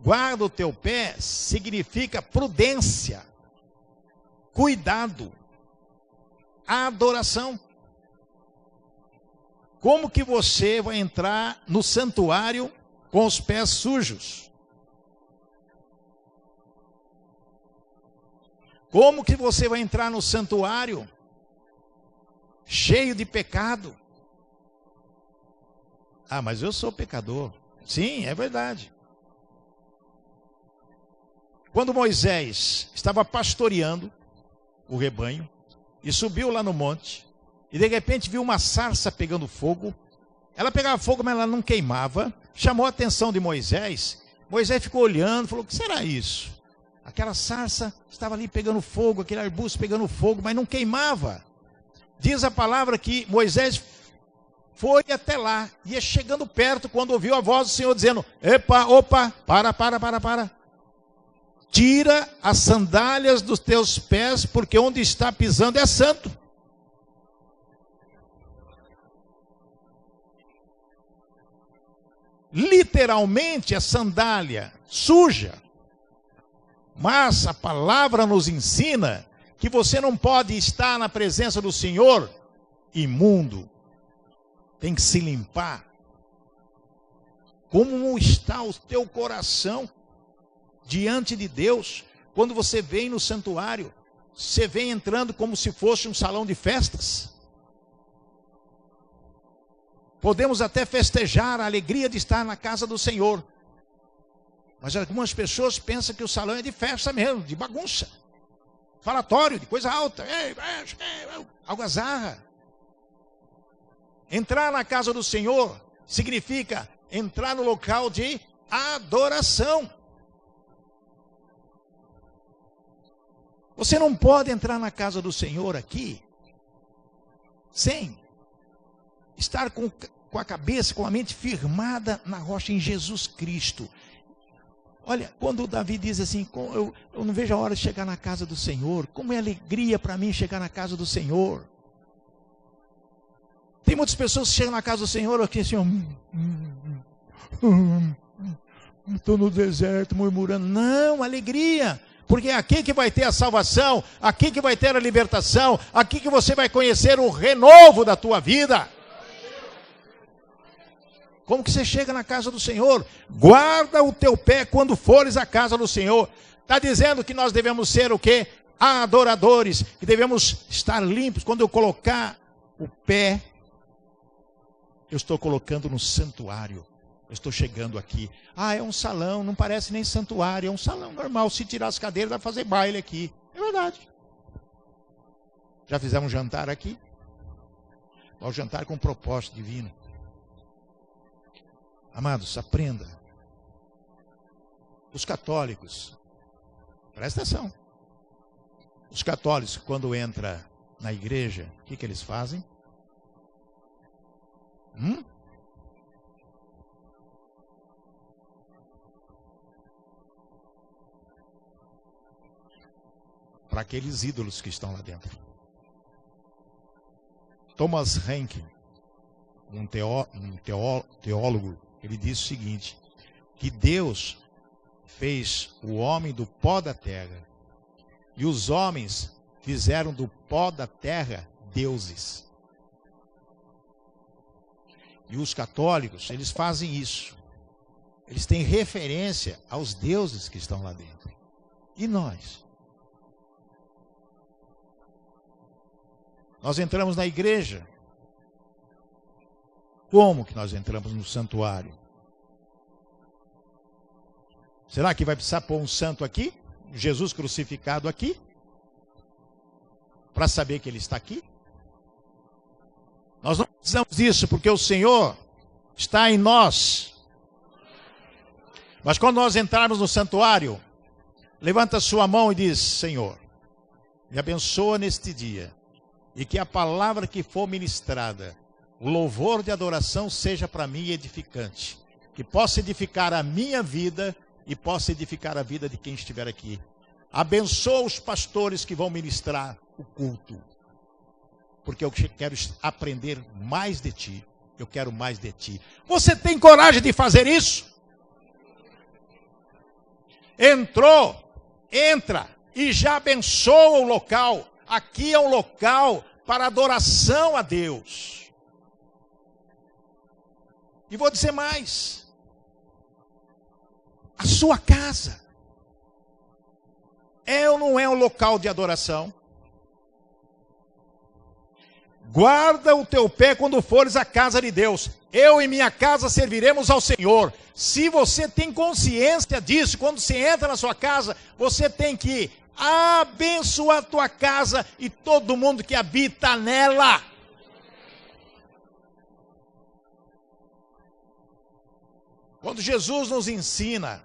Guarda o teu pé, significa prudência, cuidado, adoração. Como que você vai entrar no santuário com os pés sujos? Como que você vai entrar no santuário cheio de pecado? Ah, mas eu sou pecador. Sim, é verdade. Quando Moisés estava pastoreando o rebanho e subiu lá no monte, e de repente viu uma sarça pegando fogo. Ela pegava fogo, mas ela não queimava. Chamou a atenção de Moisés. Moisés ficou olhando, falou, o que será isso? Aquela sarça estava ali pegando fogo, aquele arbusto pegando fogo, mas não queimava. Diz a palavra que Moisés foi até lá, ia chegando perto, quando ouviu a voz do Senhor dizendo, opa, para. Tira as sandálias dos teus pés, porque onde está pisando é santo. Literalmente é sandália suja. Mas a palavra nos ensina que você não pode estar na presença do Senhor imundo. Tem que se limpar. Como está o teu coração diante de Deus? Quando você vem no santuário, você vem entrando como se fosse um salão de festas. Podemos até festejar a alegria de estar na casa do Senhor. Mas algumas pessoas pensam que o salão é de festa mesmo, de bagunça. Falatório, de coisa alta. Algazarra. Entrar na casa do Senhor significa entrar no local de adoração. Você não pode entrar na casa do Senhor aqui sem estar com a cabeça, com a mente firmada na rocha em Jesus Cristo. Olha, quando Davi diz assim, eu não vejo a hora de chegar na casa do Senhor, como é alegria para mim chegar na casa do Senhor. Tem muitas pessoas que chegam na casa do Senhor aqui assim, estou no deserto murmurando. Não, alegria. Porque é aqui que vai ter a salvação, aqui que vai ter a libertação, aqui que você vai conhecer o renovo da tua vida. Como que você chega na casa do Senhor? Guarda o teu pé quando fores à casa do Senhor. Está dizendo que nós devemos ser o quê? Adoradores, que devemos estar limpos. Quando eu colocar o pé, eu estou colocando no santuário. Eu estou chegando aqui. É um salão, não parece nem santuário, é um salão normal. Se tirar as cadeiras, vai fazer baile aqui. É verdade. Já fizemos um jantar aqui? Um jantar com propósito divino. Amados, aprenda. Os católicos, presta atenção. Os católicos, quando entram na igreja, o que eles fazem? Para aqueles ídolos que estão lá dentro. Thomas Henke, um teólogo, ele disse o seguinte, que Deus fez o homem do pó da terra, e os homens fizeram do pó da terra deuses. E os católicos, eles fazem isso. Eles têm referência aos deuses que estão lá dentro. E nós? Nós entramos na igreja. Como que nós entramos no santuário? Será que vai precisar pôr um santo aqui? Jesus crucificado aqui? Para saber que ele está aqui? Nós não precisamos disso, porque o Senhor está em nós. Mas quando nós entrarmos no santuário, levanta a sua mão e diz, Senhor, me abençoa neste dia, e que a palavra que for ministrada, o louvor de adoração seja para mim edificante, que possa edificar a minha vida e possa edificar a vida de quem estiver aqui. Abençoa os pastores que vão ministrar o culto, porque eu quero aprender mais de ti, eu quero mais de ti. Você tem coragem de fazer isso? Entra e já abençoa o local. Aqui é um local para adoração a Deus. E vou dizer mais. A sua casa é ou não é um local de adoração? Guarda o teu pé quando fores à casa de Deus. Eu e minha casa serviremos ao Senhor. Se você tem consciência disso, quando você entra na sua casa, você tem que abençoar a tua casa e todo mundo que habita nela. Quando Jesus nos ensina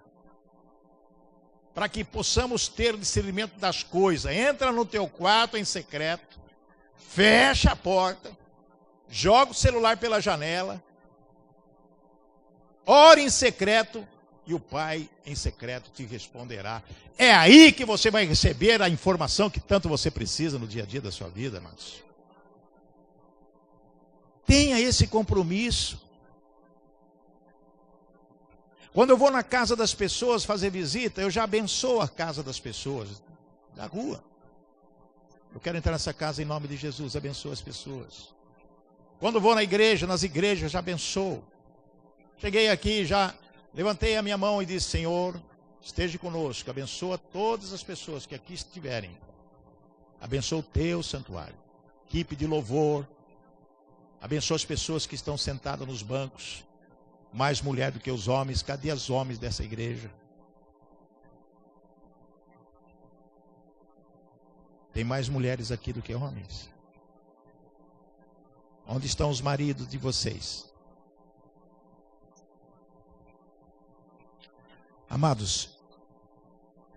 para que possamos ter discernimento das coisas, entra no teu quarto em secreto, fecha a porta, joga o celular pela janela, ore em secreto e o Pai em secreto te responderá. É aí que você vai receber a informação que tanto você precisa no dia a dia da sua vida, amados. Tenha esse compromisso. Quando eu vou na casa das pessoas fazer visita, eu já abençoo a casa das pessoas, na rua. Eu quero entrar nessa casa em nome de Jesus, abençoa as pessoas. Quando eu vou na igreja, nas igrejas, eu já abençoo. Cheguei aqui, já levantei a minha mão e disse, Senhor, esteja conosco, abençoa todas as pessoas que aqui estiverem. Abençoa o teu santuário. Equipe de louvor. Abençoa as pessoas que estão sentadas nos bancos. Mais mulher do que os homens. Cadê os homens dessa igreja? Tem mais mulheres aqui do que homens. Onde estão os maridos de vocês? Amados,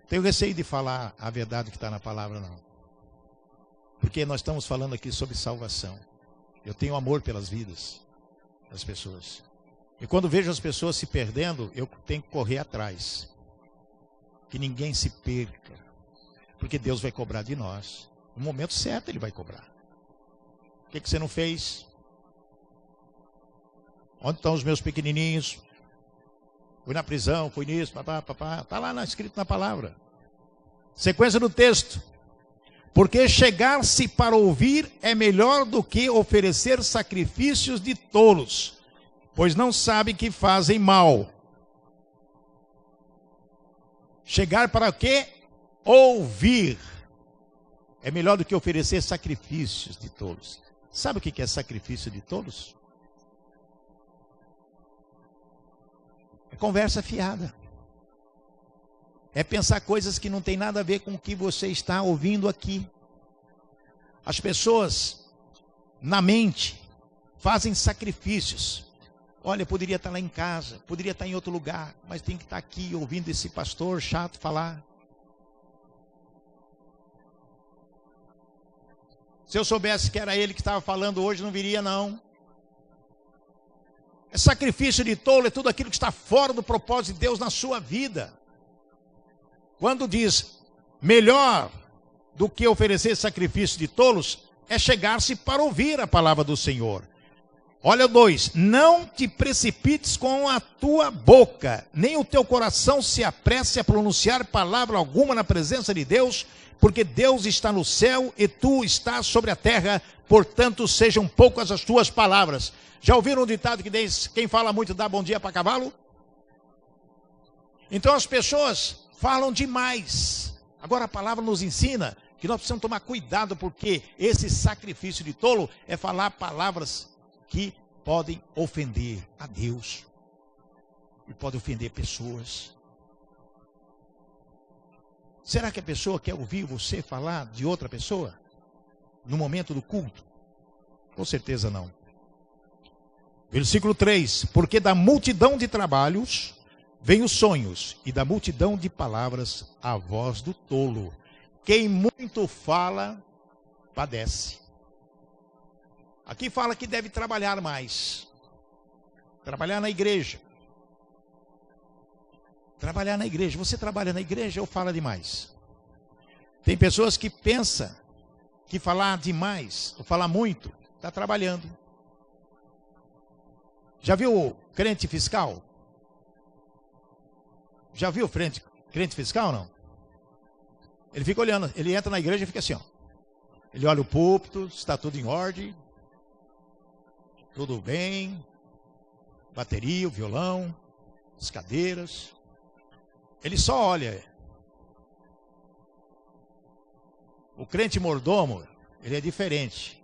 tenho receio de falar a verdade que está na palavra, não. Porque nós estamos falando aqui sobre salvação. Eu tenho amor pelas vidas das pessoas. E quando vejo as pessoas se perdendo, eu tenho que correr atrás. Que ninguém se perca. Porque Deus vai cobrar de nós. No momento certo Ele vai cobrar. O que você não fez? Onde estão os meus pequenininhos? Fui na prisão, fui nisso, papá. Está lá escrito na palavra. Sequência do texto. Porque chegar-se para ouvir é melhor do que oferecer sacrifícios de tolos, pois não sabem que fazem mal. Chegar para quê? Ouvir. É melhor do que oferecer sacrifícios de tolos. Sabe o que é sacrifício de tolos? É conversa fiada. É pensar coisas que não tem nada a ver com o que você está ouvindo aqui. As pessoas, na mente, fazem sacrifícios. Olha, poderia estar lá em casa, poderia estar em outro lugar, mas tem que estar aqui ouvindo esse pastor chato falar. Se eu soubesse que era ele que estava falando hoje, não viria não. É sacrifício de tolo, é tudo aquilo que está fora do propósito de Deus na sua vida. Quando diz, melhor do que oferecer sacrifício de tolos, é chegar-se para ouvir a palavra do Senhor. Olha o 2, não te precipites com a tua boca, nem o teu coração se apresse a pronunciar palavra alguma na presença de Deus, porque Deus está no céu e tu estás sobre a terra, portanto sejam poucas as tuas palavras. Já ouviram um ditado que diz, quem fala muito dá bom dia para cavalo? Então as pessoas falam demais. Agora a palavra nos ensina que nós precisamos tomar cuidado, porque esse sacrifício de tolo é falar palavras que podem ofender a Deus e podem ofender pessoas. Será que a pessoa quer ouvir você falar de outra pessoa no momento do culto? Com certeza não. Versículo 3, porque da multidão de trabalhos vem os sonhos, e da multidão de palavras a voz do tolo. Quem muito fala, padece. Aqui fala que deve trabalhar mais. Trabalhar na igreja. Trabalhar na igreja. Você trabalha na igreja ou fala demais? Tem pessoas que pensam que falar demais, ou falar muito, está trabalhando. Já viu o crente fiscal? Já viu o crente fiscal, não? Ele fica olhando, ele entra na igreja e fica assim, ó. Ele olha o púlpito, está tudo em ordem, tudo bem, bateria, o violão, as cadeiras. Ele só olha. O crente mordomo, ele é diferente.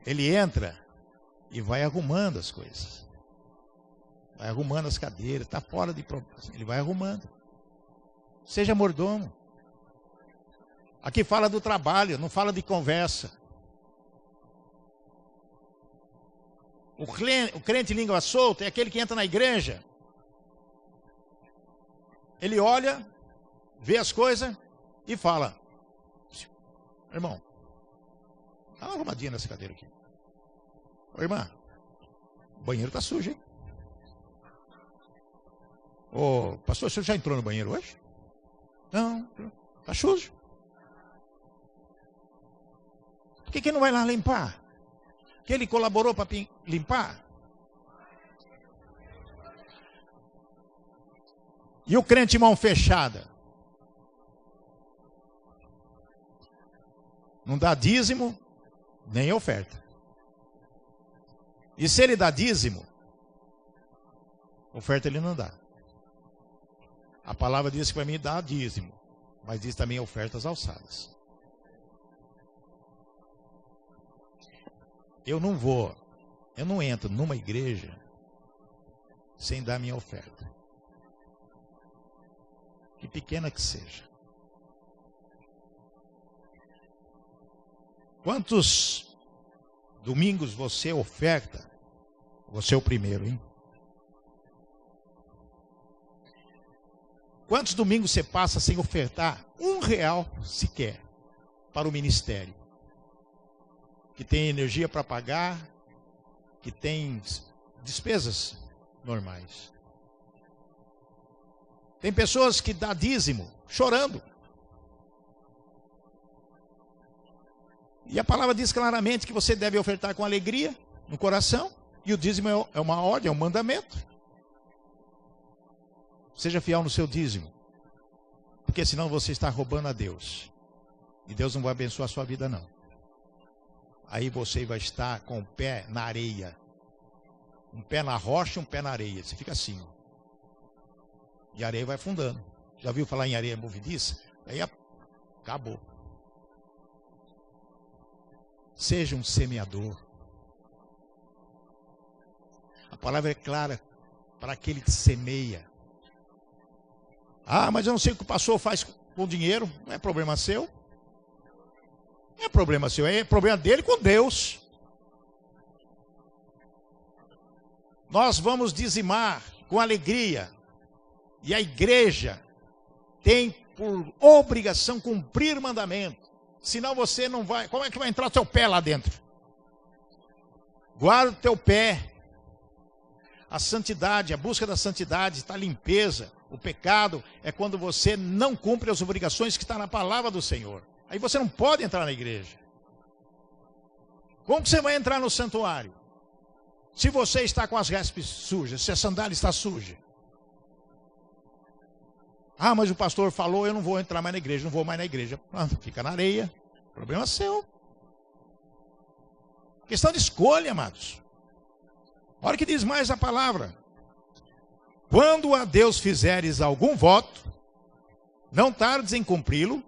Ele entra e vai arrumando as coisas. Vai arrumando as cadeiras, está fora de propósito. Ele vai arrumando. Seja mordomo. Aqui fala do trabalho, não fala de conversa. O crente língua solta é aquele que entra na igreja. Ele olha, vê as coisas e fala: irmão, dá uma arrumadinha nessa cadeira aqui. Ô irmã, o banheiro está sujo, hein? Ô pastor, o senhor já entrou no banheiro hoje? Não, está sujo. Por que não vai lá limpar? Que ele colaborou para limpar? E o crente mão fechada? Não dá dízimo, nem oferta. E se ele dá dízimo, oferta ele não dá. A palavra diz que para mim dá dízimo, mas diz também ofertas alçadas. Eu não entro numa igreja sem dar minha oferta. Que pequena que seja. Quantos domingos você oferta? Você é o primeiro, hein? Quantos domingos você passa sem ofertar R$1 sequer para o ministério? Que tem energia para pagar, que tem despesas normais. Tem pessoas que dão dízimo chorando. E a palavra diz claramente que você deve ofertar com alegria no coração. E o dízimo é uma ordem, é um mandamento. Seja fiel no seu dízimo. Porque senão você está roubando a Deus. E Deus não vai abençoar a sua vida, não. Aí você vai estar com o pé na areia. Um pé na rocha e um pé na areia. Você fica assim. E a areia vai afundando. Já ouviu falar em areia movediça? Aí acabou. Seja um semeador. A palavra é clara para aquele que semeia. Ah, mas eu não sei o que o pastor faz com o dinheiro. Não é problema seu. Não é problema seu, é problema dele com Deus. Nós vamos dizimar com alegria. E a igreja tem por obrigação cumprir mandamento. Senão você não vai... Como é que vai entrar o teu pé lá dentro? Guarda o teu pé. A santidade, a busca da santidade, a limpeza. O pecado é quando você não cumpre as obrigações que estão na palavra do Senhor. Aí você não pode entrar na igreja. Como que você vai entrar no santuário? Se você está com as vestes sujas, se a sandália está suja. Ah, mas o pastor falou, eu não vou entrar mais na igreja, não vou mais na igreja. Ah, fica na areia. Problema seu. Questão de escolha, amados. Olha o que diz mais a palavra. Quando a Deus fizeres algum voto, não tardes em cumpri-lo,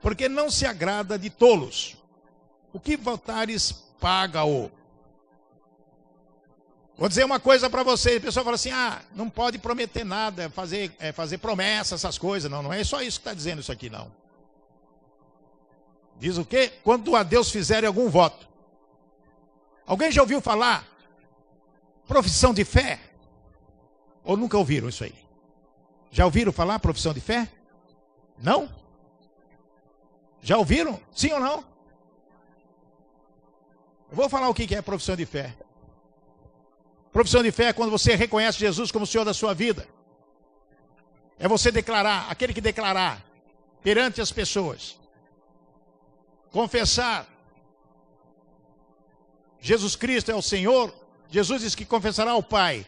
porque não se agrada de tolos. O que votares, paga-o. Vou dizer uma coisa para vocês. A pessoa fala assim, não pode prometer nada, fazer promessas, essas coisas. Não é só isso que está dizendo isso aqui, não. Diz o quê? Quando a Deus fizer algum voto. Alguém já ouviu falar profissão de fé? Ou nunca ouviram isso aí? Já ouviram falar profissão de fé? Não? Já ouviram? Sim ou não? Eu vou falar o que é profissão de fé. Profissão de fé é quando você reconhece Jesus como o Senhor da sua vida. É você declarar, aquele que declarar perante as pessoas. Confessar. Jesus Cristo é o Senhor. Jesus diz que confessará ao Pai.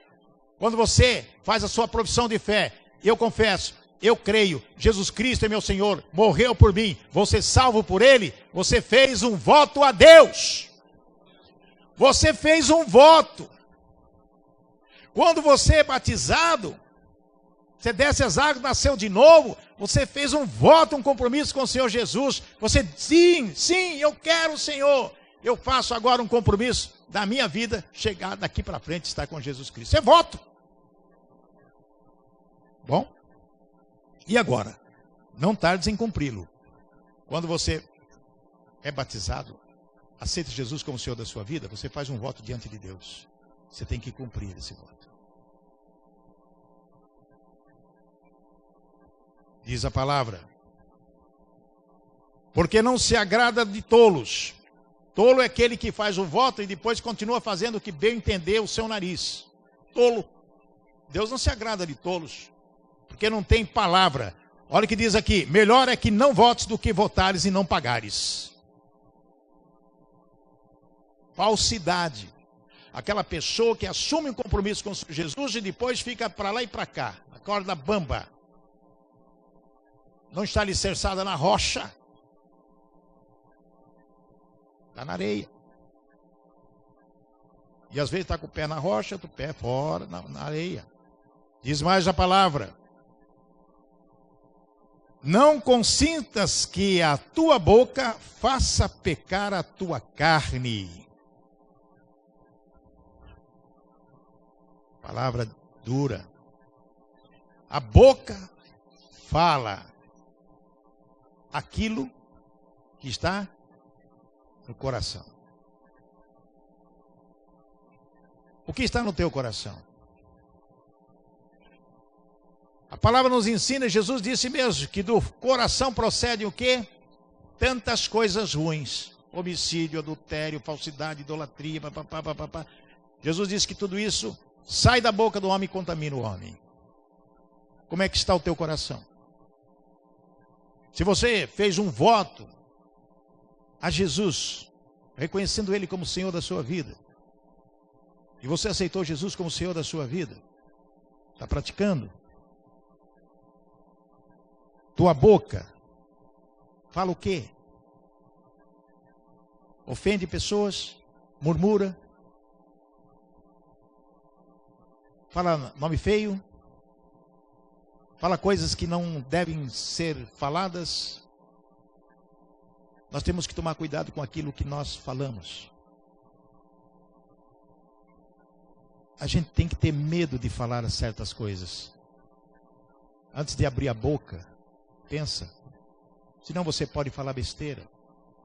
Quando você faz a sua profissão de fé, eu confesso, eu creio, Jesus Cristo é meu Senhor, morreu por mim, vou ser salvo por Ele, você fez um voto a Deus. Você fez um voto. Quando você é batizado, você desce as águas, nasceu de novo, você fez um voto, um compromisso com o Senhor Jesus. Você, sim, eu quero o Senhor. Eu faço agora um compromisso da minha vida, chegar daqui para frente e estar com Jesus Cristo. Isso é voto. Bom? E agora? Não tardes em cumpri-lo. Quando você é batizado, aceita Jesus como Senhor da sua vida, você faz um voto diante de Deus. Você tem que cumprir esse voto. Diz a palavra. Porque não se agrada de tolos. Tolo é aquele que faz o voto e depois continua fazendo o que bem entender o seu nariz. Tolo. Deus não se agrada de tolos. Porque não tem palavra. Olha o que diz aqui. Melhor é que não votes do que votares e não pagares. Falsidade. Aquela pessoa que assume um compromisso com Jesus e depois fica para lá e para cá. Na corda bamba. Não está alicerçada na rocha. Está na areia. E às vezes está com o pé na rocha, outro pé fora, na areia. Diz mais a palavra. Não consintas que a tua boca faça pecar a tua carne. Palavra dura. A boca fala aquilo que está no coração. O que está no teu coração? A palavra nos ensina, Jesus disse mesmo, que do coração procedem o quê? Tantas coisas ruins. Homicídio, adultério, falsidade, idolatria, papapá. Jesus disse que tudo isso sai da boca do homem e contamina o homem. Como é que está o teu coração? Se você fez um voto a Jesus, reconhecendo Ele como Senhor da sua vida, e você aceitou Jesus como Senhor da sua vida, está praticando? Tua boca fala o quê? Ofende pessoas, murmura, fala nome feio, fala coisas que não devem ser faladas. Nós temos que tomar cuidado com aquilo que nós falamos. A gente tem que ter medo de falar certas coisas. Antes de abrir a boca, pensa. Senão você pode falar besteira.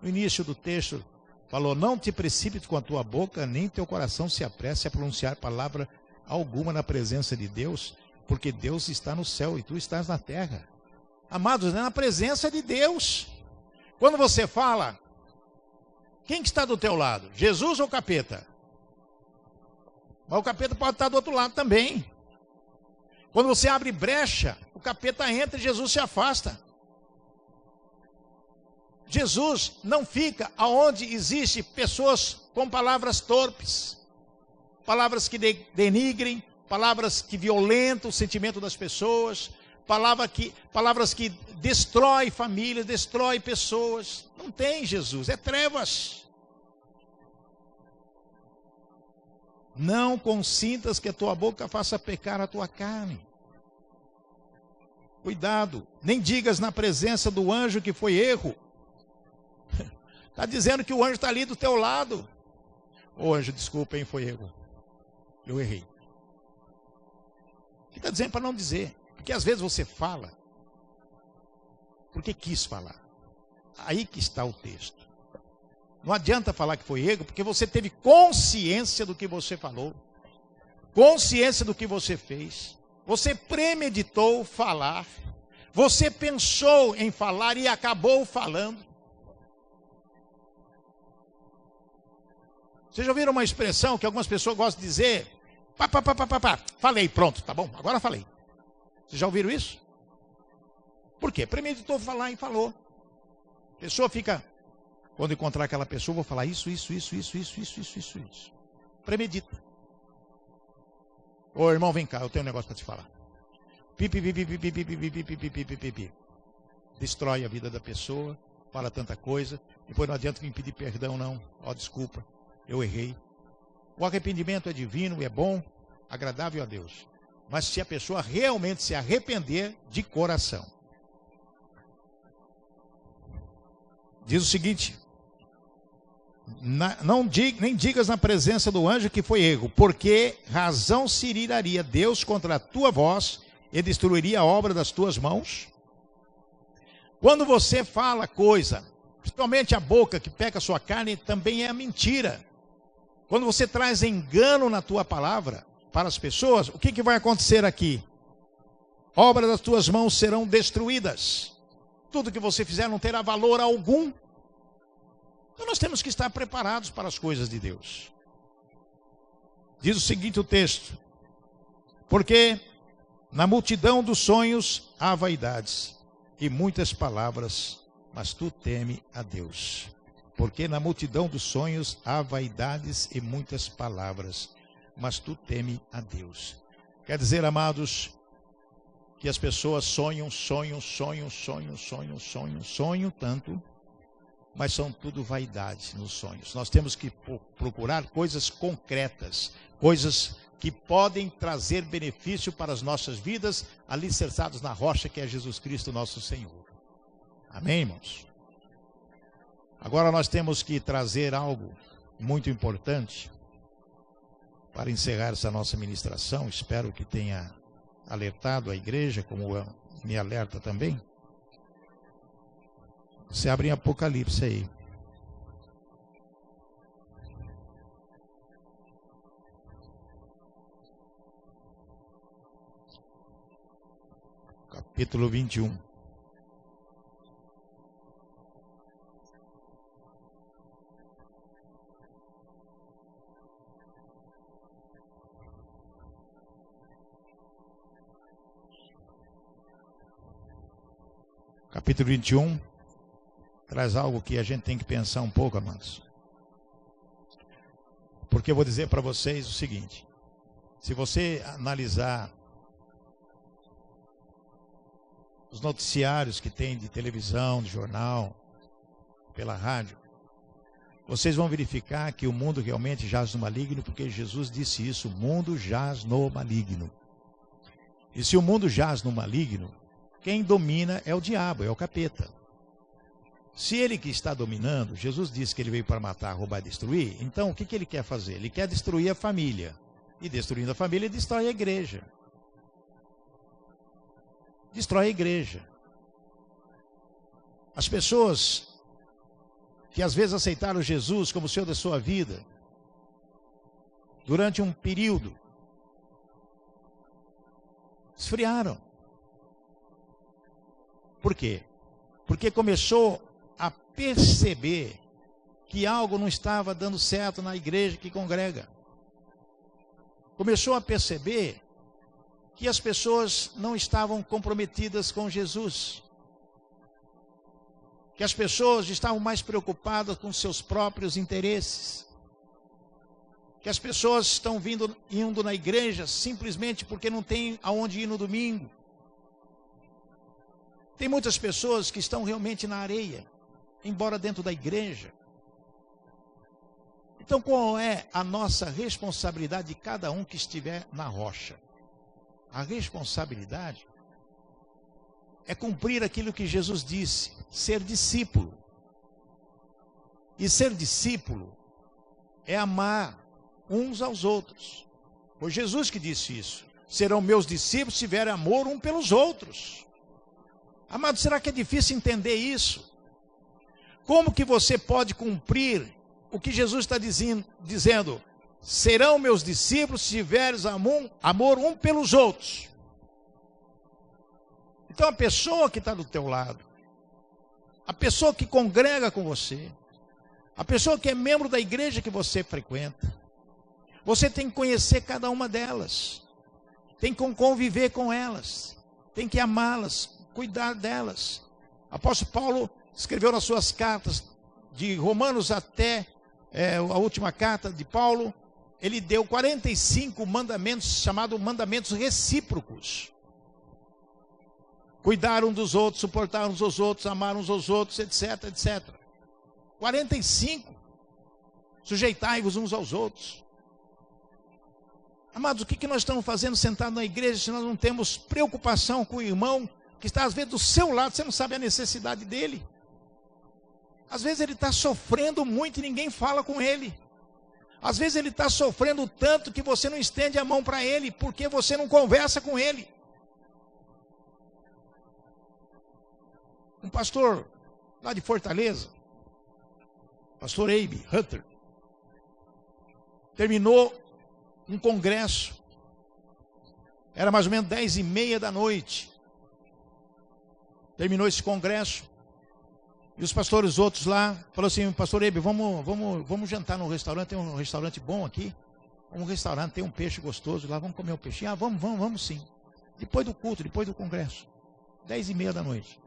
No início do texto, falou, não te precipites com a tua boca, nem teu coração se apresse a pronunciar palavra alguma na presença de Deus, porque Deus está no céu e tu estás na terra. Amados, é na presença de Deus. Quando você fala, quem que está do teu lado? Jesus ou o capeta? Mas o capeta pode estar do outro lado também. Quando você abre brecha, o capeta entra e Jesus se afasta. Jesus não fica aonde existe pessoas com palavras torpes, palavras que denigrem, palavras que violentam o sentimento das pessoas, palavras que destroem famílias, destroem pessoas. Não tem Jesus, é trevas. Não consintas que a tua boca faça pecar a tua carne. Cuidado, nem digas na presença do anjo que foi erro. Está dizendo que o anjo está ali do teu lado. Ô anjo, desculpa, hein, foi erro. Eu errei. O que está dizendo para não dizer? Porque às vezes você fala porque quis falar. Aí que está o texto. Não adianta falar que foi erro, porque você teve consciência do que você falou, consciência do que você fez. Você premeditou falar, você pensou em falar e acabou falando. Vocês já ouviram uma expressão que algumas pessoas gostam de dizer? Falei, pronto, tá bom, agora falei. Vocês já ouviram isso? Por quê? Premeditou falar e falou. A pessoa fica, quando encontrar aquela pessoa, vou falar isso. Premedita. Ô irmão, vem cá, eu tenho um negócio para te falar. Destrói a vida da pessoa, fala tanta coisa, depois não adianta vir pedir perdão, não. Ó, desculpa, eu errei. O arrependimento é divino, é bom, agradável a Deus. Mas se a pessoa realmente se arrepender de coração. Diz o seguinte, nem digas na presença do anjo que foi erro, porque razão se iraria Deus contra a tua voz e destruiria a obra das tuas mãos. Quando você fala coisa, principalmente a boca que peca a sua carne, também é a mentira. Quando você traz engano na tua palavra para as pessoas, o que vai acontecer aqui? Obras das tuas mãos serão destruídas. Tudo que você fizer não terá valor algum. Então nós temos que estar preparados para as coisas de Deus. Diz o seguinte o texto: porque na multidão dos sonhos há vaidades e muitas palavras, mas tu teme a Deus. Porque na multidão dos sonhos há vaidades e muitas palavras, mas tu teme a Deus. Quer dizer, amados, que as pessoas sonham tanto, mas são tudo vaidades nos sonhos. Nós temos que procurar coisas concretas, coisas que podem trazer benefício para as nossas vidas, alicerçados na rocha que é Jesus Cristo, nosso Senhor. Amém, irmãos? Agora nós temos que trazer algo muito importante para encerrar essa nossa ministração. Espero que tenha alertado a igreja, como me alerta também. Você abre em Apocalipse aí. Capítulo 21. Capítulo 21 traz algo que a gente tem que pensar um pouco, amados. Porque eu vou dizer para vocês o seguinte: se você analisar os noticiários que tem de televisão, de jornal, pela rádio, vocês vão verificar que o mundo realmente jaz no maligno, porque Jesus disse isso: o mundo jaz no maligno. E se o mundo jaz no maligno, quem domina é o diabo, é o capeta. Se ele que está dominando, Jesus disse que ele veio para matar, roubar e destruir, então o que ele quer fazer? Ele quer destruir a família. E destruindo a família, ele destrói a igreja. Destrói a igreja. As pessoas que às vezes aceitaram Jesus como Senhor da sua vida, durante um período, esfriaram. Por quê? Porque começou a perceber que algo não estava dando certo na igreja que congrega. Começou a perceber que as pessoas não estavam comprometidas com Jesus. Que as pessoas estavam mais preocupadas com seus próprios interesses. Que as pessoas estão indo na igreja simplesmente porque não tem aonde ir no domingo. Tem muitas pessoas que estão realmente na areia, embora dentro da igreja. Então, qual é a nossa responsabilidade de cada um que estiver na rocha? A responsabilidade é cumprir aquilo que Jesus disse, ser discípulo. E ser discípulo é amar uns aos outros. Foi Jesus que disse isso. Serão meus discípulos se tiverem amor uns pelos outros. Amado, será que é difícil entender isso? Como que você pode cumprir o que Jesus está dizendo? Serão meus discípulos se tiveres amor um pelos outros. Então a pessoa que está do teu lado, a pessoa que congrega com você, a pessoa que é membro da igreja que você frequenta, você tem que conhecer cada uma delas, tem que conviver com elas, tem que amá-las, cuidar delas. Apóstolo Paulo escreveu nas suas cartas, de Romanos até a última carta de Paulo, ele deu 45 mandamentos, chamados mandamentos recíprocos. Cuidar uns dos outros, suportar uns aos outros, amar uns aos outros, etc, etc. 45. Sujeitai-vos uns aos outros. Amados, o que nós estamos fazendo sentado na igreja se nós não temos preocupação com o irmão que está às vezes do seu lado, você não sabe a necessidade dele. Às vezes ele está sofrendo muito e ninguém fala com ele. Às vezes ele está sofrendo tanto que você não estende a mão para ele, porque você não conversa com ele. Um pastor lá de Fortaleza, pastor Abe Hunter, terminou um congresso. Era mais ou menos 10:30 da noite. Terminou esse congresso. E os pastores outros lá, falaram assim: pastor Ebe, vamos jantar no restaurante, tem um restaurante bom aqui. Um restaurante, tem um peixe gostoso lá, vamos comer um peixinho. Ah, vamos sim. Depois do culto, depois do congresso. 10:30 da noite.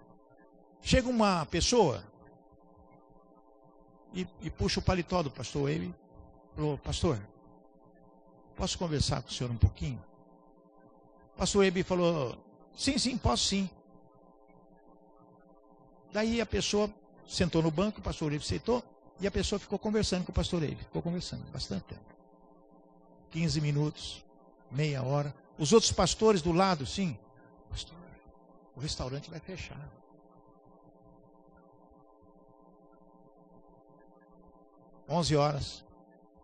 Chega uma pessoa e puxa o paletó do pastor Ebe. Falou: pastor, posso conversar com o senhor um pouquinho? O pastor Ebe falou: sim, posso sim. Daí a pessoa sentou no banco, o pastor Eibe sentou, e a pessoa ficou conversando com o pastor Eibe. Ficou conversando bastante tempo. 15 minutos, meia hora. Os outros pastores do lado, sim. Pastor, o restaurante vai fechar. Onze horas,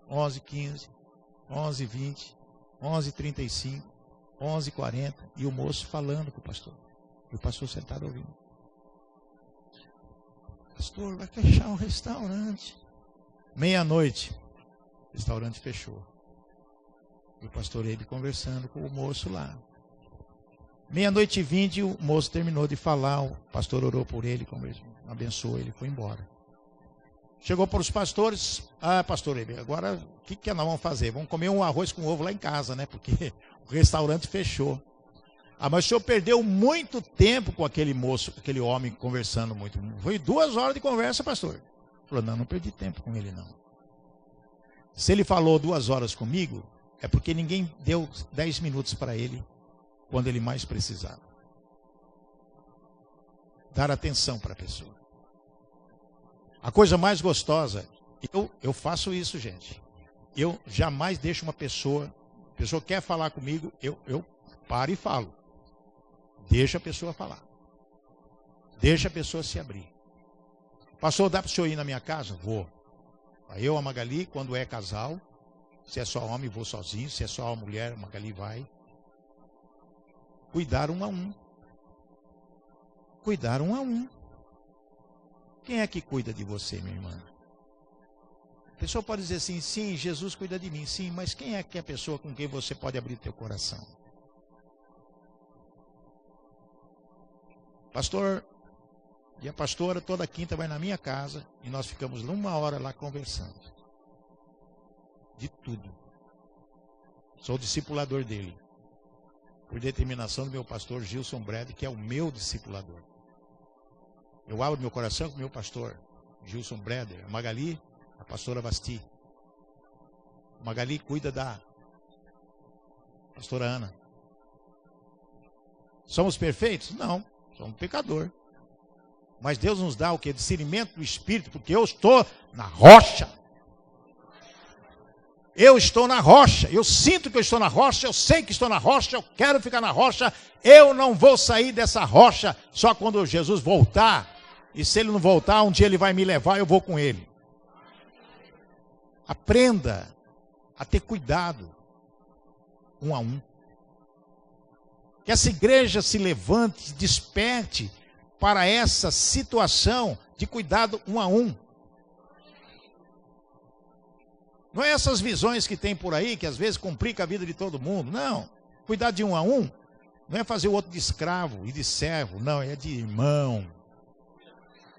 11h15, 11h20, 11h35, 11h40, e o moço falando com o pastor. E o pastor sentado ouvindo. Pastor, vai fechar o restaurante. Meia-noite, o restaurante fechou. E o pastor ele conversando com o moço lá. 00:20, o moço terminou de falar, o pastor orou por ele, abençoou ele, foi embora. Chegou para os pastores, pastor, agora o que nós vamos fazer? Vamos comer um arroz com ovo lá em casa, né? Porque o restaurante fechou. Mas o senhor perdeu muito tempo com aquele moço, aquele homem conversando muito. Foi 2 horas de conversa, pastor. Ele falou, não perdi tempo com ele não. Se ele falou 2 horas comigo, é porque ninguém deu 10 minutos para ele quando ele mais precisava. Dar atenção para a pessoa. A coisa mais gostosa, eu faço isso, gente. Eu jamais deixo a pessoa quer falar comigo, eu paro e falo. Deixa a pessoa falar. Deixa a pessoa se abrir. Pastor, dá para o senhor ir na minha casa? Vou. Aí eu, a Magali, quando é casal, se é só homem, vou sozinho. Se é só a mulher, a Magali vai. Cuidar um a um. Cuidar um a um. Quem é que cuida de você, minha irmã? A pessoa pode dizer assim, sim, Jesus cuida de mim, sim, mas quem é que é a pessoa com quem você pode abrir teu coração? Pastor e a pastora toda quinta vai na minha casa e nós ficamos 1 hora lá conversando. De tudo. Sou discipulador dele. Por determinação do meu pastor Gilson Brede, que é o meu discipulador. Eu abro meu coração com o meu pastor Gilson Breder, a Magali, a pastora Basti. A Magali cuida da pastora Ana. Somos perfeitos? Não, somos pecador. Mas Deus nos dá o que? Discernimento do Espírito, porque eu estou na rocha. Eu estou na rocha, eu sinto que eu estou na rocha, eu sei que estou na rocha, eu quero ficar na rocha, eu não vou sair dessa rocha só quando Jesus voltar. E se ele não voltar, um dia ele vai me levar, eu vou com ele. Aprenda a ter cuidado, 1 a 1. Que essa igreja se levante, desperte para essa situação de cuidado 1 a 1. Não é essas visões que tem por aí, que às vezes complica a vida de todo mundo. Não. Cuidar de 1 a 1 não é fazer o outro de escravo e de servo. Não, é de irmão.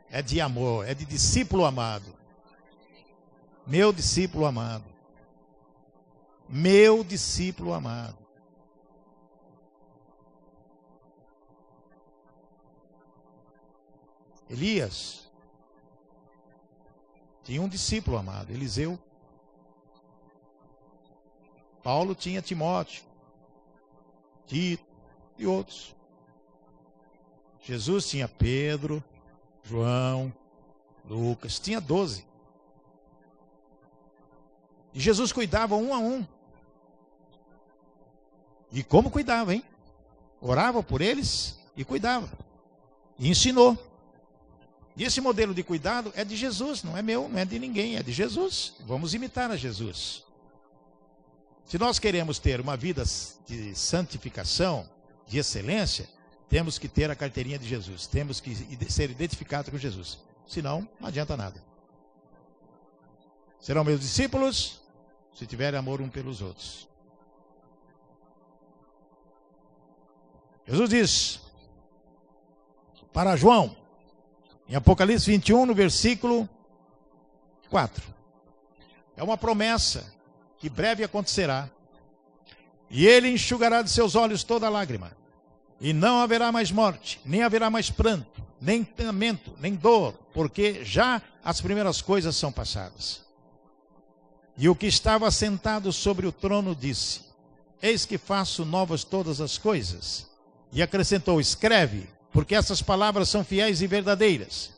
É de amor, é de discípulo amado. Meu discípulo amado. Meu discípulo amado. Elias tinha um discípulo amado, Eliseu. Paulo tinha Timóteo, Tito e outros. Jesus tinha Pedro, João, Lucas, tinha 12. E Jesus cuidava 1 a 1. E como cuidava, hein? Orava por eles e cuidava. E ensinou. E esse modelo de cuidado é de Jesus, não é meu, não é de ninguém, é de Jesus. Vamos imitar a Jesus. Se nós queremos ter uma vida de santificação, de excelência, temos que ter a carteirinha de Jesus. Temos que ser identificados com Jesus. Senão, não adianta nada. Serão meus discípulos se tiverem amor um pelos outros. Jesus diz para João, em Apocalipse 21, no versículo 4. É uma promessa que breve acontecerá. E ele enxugará de seus olhos toda lágrima. E não haverá mais morte, nem haverá mais pranto, nem lamento, nem dor, porque já as primeiras coisas são passadas. E o que estava sentado sobre o trono disse: Eis que faço novas todas as coisas. E acrescentou: Escreve, porque essas palavras são fiéis e verdadeiras.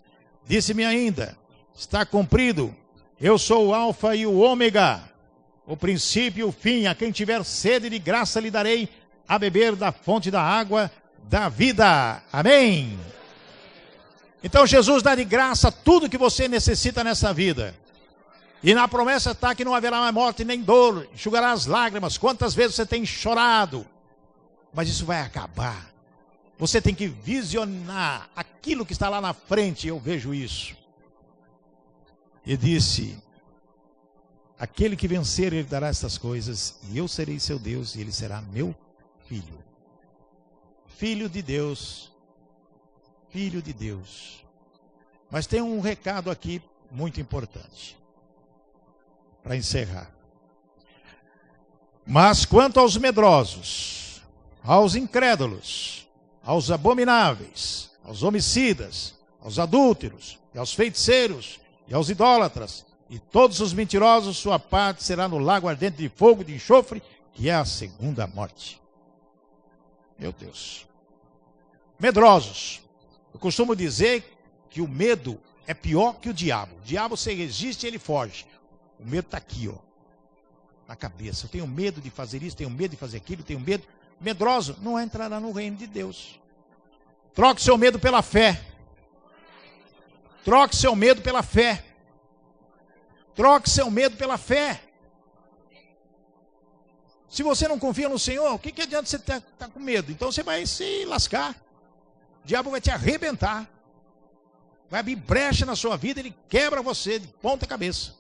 Disse-me ainda: Está cumprido, eu sou o Alfa e o Ômega, o princípio e o fim. A quem tiver sede, de graça lhe darei a beber da fonte da água da vida. Amém? Então Jesus dá de graça tudo que você necessita nessa vida. E na promessa está que não haverá mais morte nem dor, enxugará as lágrimas. Quantas vezes você tem chorado? Mas isso vai acabar. Você tem que visionar aquilo que está lá na frente. Eu vejo isso. E disse: aquele que vencer, ele dará estas coisas, e eu serei seu Deus, e ele será meu filho. Filho de Deus. Filho de Deus. Mas tem um recado aqui muito importante, para encerrar. Mas quanto aos medrosos, aos incrédulos, aos abomináveis, aos homicidas, aos adúlteros, e aos feiticeiros, e aos idólatras, e todos os mentirosos, sua parte será no lago ardente de fogo e de enxofre, que é a segunda morte. Meu Deus. Medrosos. Eu costumo dizer que o medo é pior que o diabo. O diabo, se resiste, ele foge. O medo está aqui, ó, na cabeça. Eu tenho medo de fazer isso, tenho medo de fazer aquilo, tenho medo. Medroso não entrará no reino de Deus. Troque seu medo pela fé. Troque seu medo pela fé. Troque seu medo pela fé. Se você não confia no Senhor, o que adianta você estar com medo? Então você vai se lascar. O diabo vai te arrebentar. Vai abrir brecha na sua vida, ele quebra você de ponta cabeça.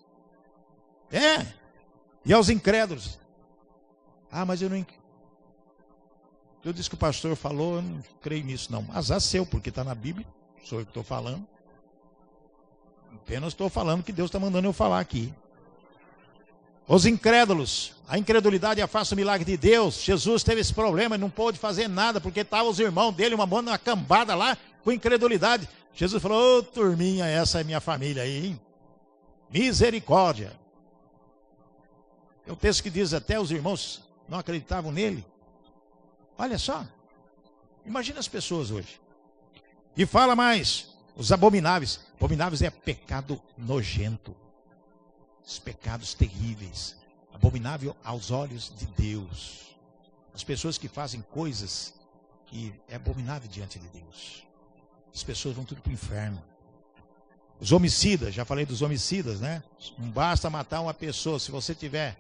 É. E aos incrédulos. Ah, mas eu não... Eu disse que o pastor falou, eu não creio nisso não. Azar seu, porque está na Bíblia. Sou eu que estou falando. Apenas estou falando que Deus está mandando eu falar aqui. Os incrédulos. A incredulidade afasta o milagre de Deus. Jesus teve esse problema e não pôde fazer nada, porque estavam os irmãos dele, uma cambada lá, com incredulidade. Jesus falou: ô, turminha, essa é minha família aí, hein? Misericórdia. Tem um texto que diz até os irmãos não acreditavam nele. Olha só. Imagina as pessoas hoje. E fala mais. Os abomináveis. Abomináveis é pecado nojento. Os pecados terríveis. Abominável aos olhos de Deus. As pessoas que fazem coisas que é abominável diante de Deus. As pessoas vão tudo para o inferno. Os homicidas, já falei dos homicidas, né? Não basta matar uma pessoa, se você tiver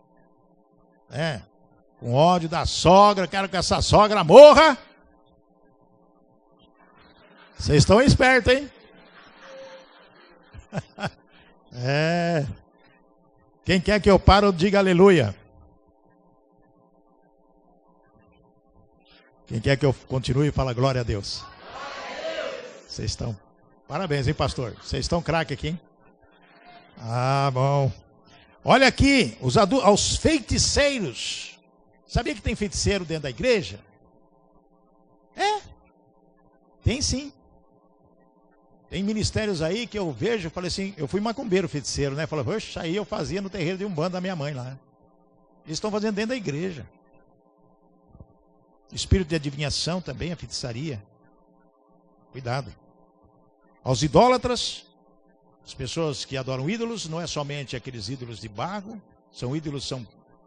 com ódio da sogra, quero que essa sogra morra. Vocês estão espertos, hein? Quem quer que eu pare, diga aleluia. Quem quer que eu continue, fala glória a Deus. Vocês estão... Parabéns, hein, pastor? Vocês estão craque aqui, hein? Ah, bom. Olha aqui, aos feiticeiros. Sabia que tem feiticeiro dentro da igreja? Tem sim. Tem ministérios aí que eu vejo, eu falei assim, eu fui macumbeiro feiticeiro, né? Falei, poxa, aí eu fazia no terreiro de Umbanda da minha mãe lá. Eles estão fazendo dentro da igreja. Espírito de adivinhação também, a feitiçaria. Cuidado. Aos idólatras, as pessoas que adoram ídolos, não é somente aqueles ídolos de barro, são ídolos,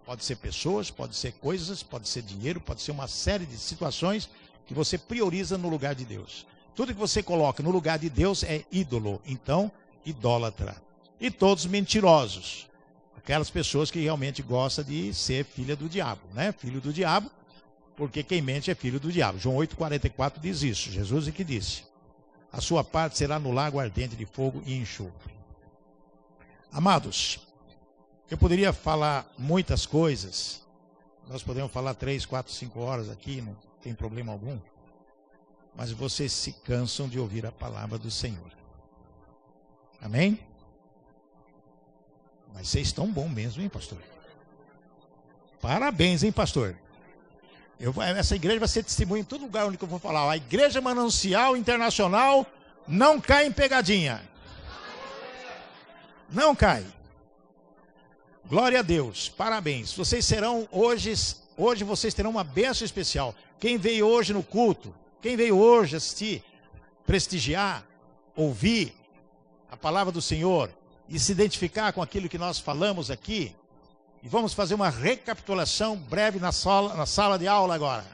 pode ser pessoas, pode ser coisas, pode ser dinheiro, pode ser uma série de situações que você prioriza no lugar de Deus. Tudo que você coloca no lugar de Deus é ídolo, então, idólatra. E todos mentirosos, aquelas pessoas que realmente gostam de ser filha do diabo, né? Filho do diabo, porque quem mente é filho do diabo. João 8,44 diz isso, Jesus é que disse. A sua parte será no lago ardente de fogo e enxofre. Amados, eu poderia falar muitas coisas. Nós podemos falar 3, 4, 5 horas aqui, não tem problema algum. Mas vocês se cansam de ouvir a palavra do Senhor. Amém? Mas vocês estão bom mesmo, hein, pastor? Parabéns, hein, pastor? Essa igreja vai ser testemunho em todo lugar onde eu vou falar. A Igreja Manancial Internacional não cai em pegadinha. Não cai. Glória a Deus. Parabéns. Vocês serão hoje vocês terão uma bênção especial. Quem veio hoje no culto, quem veio hoje assistir, prestigiar, ouvir a palavra do Senhor e se identificar com aquilo que nós falamos aqui, E vamos fazer uma recapitulação breve na sala de aula agora.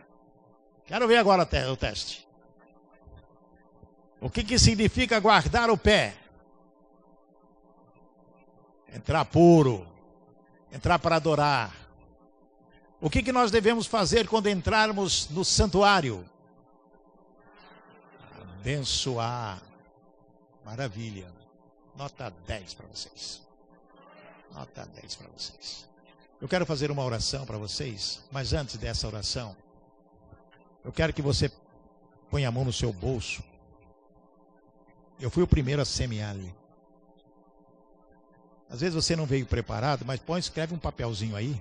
Quero ver agora o teste. O que significa guardar o pé? Entrar puro. Entrar para adorar. O que nós devemos fazer quando entrarmos no santuário? Abençoar. Maravilha. Nota 10 para vocês. Nota 10 para vocês. Eu quero fazer uma oração para vocês, mas antes dessa oração, eu quero que você ponha a mão no seu bolso. Eu fui o primeiro a semear ali. Às vezes você não veio preparado, mas escreve um papelzinho aí.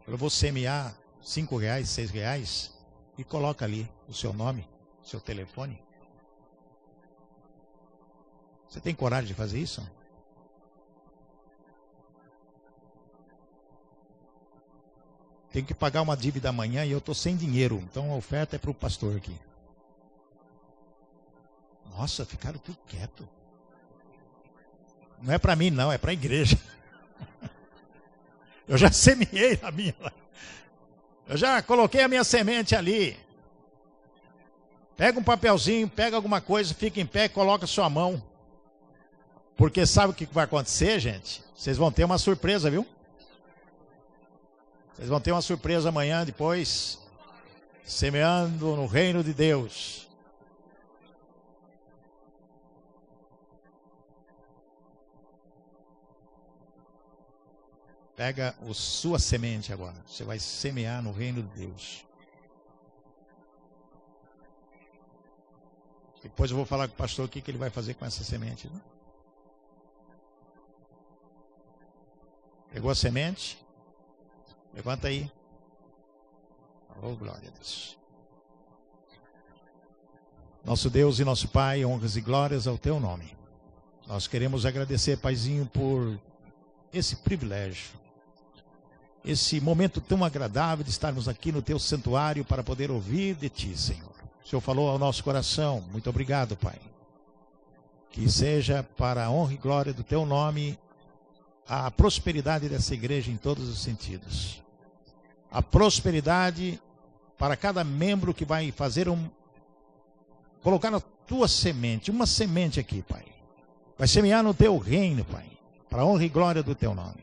Eu vou semear R$5, R$6 e coloca ali o seu nome, o seu telefone. Você tem coragem de fazer isso? Tenho que pagar uma dívida amanhã e eu estou sem dinheiro. Então a oferta é para o pastor aqui. Nossa, ficaram tudo quieto. Não é para mim não, é para a igreja. Eu já semeei a minha. Eu já coloquei a minha semente ali. Pega um papelzinho, pega alguma coisa, fica em pé e coloca a sua mão. Porque sabe o que vai acontecer, gente? Vocês vão ter uma surpresa, viu? Vocês vão ter uma surpresa amanhã, depois, semeando no reino de Deus. Pega a sua semente agora. Você vai semear no reino de Deus. Depois eu vou falar com o pastor o que ele vai fazer com essa semente. Né? Pegou a semente? Levanta aí. Oh, glória a Deus. Nosso Deus e nosso Pai, honras e glórias ao teu nome. Nós queremos agradecer, Paizinho, por esse privilégio. Esse momento tão agradável de estarmos aqui no teu santuário para poder ouvir de ti, Senhor. O Senhor falou ao nosso coração. Muito obrigado, Pai. Que seja para a honra e glória do teu nome a prosperidade dessa igreja em todos os sentidos. A prosperidade para cada membro que vai fazer colocar na tua semente, uma semente aqui, Pai. Vai semear no teu reino, Pai, para a honra e glória do teu nome.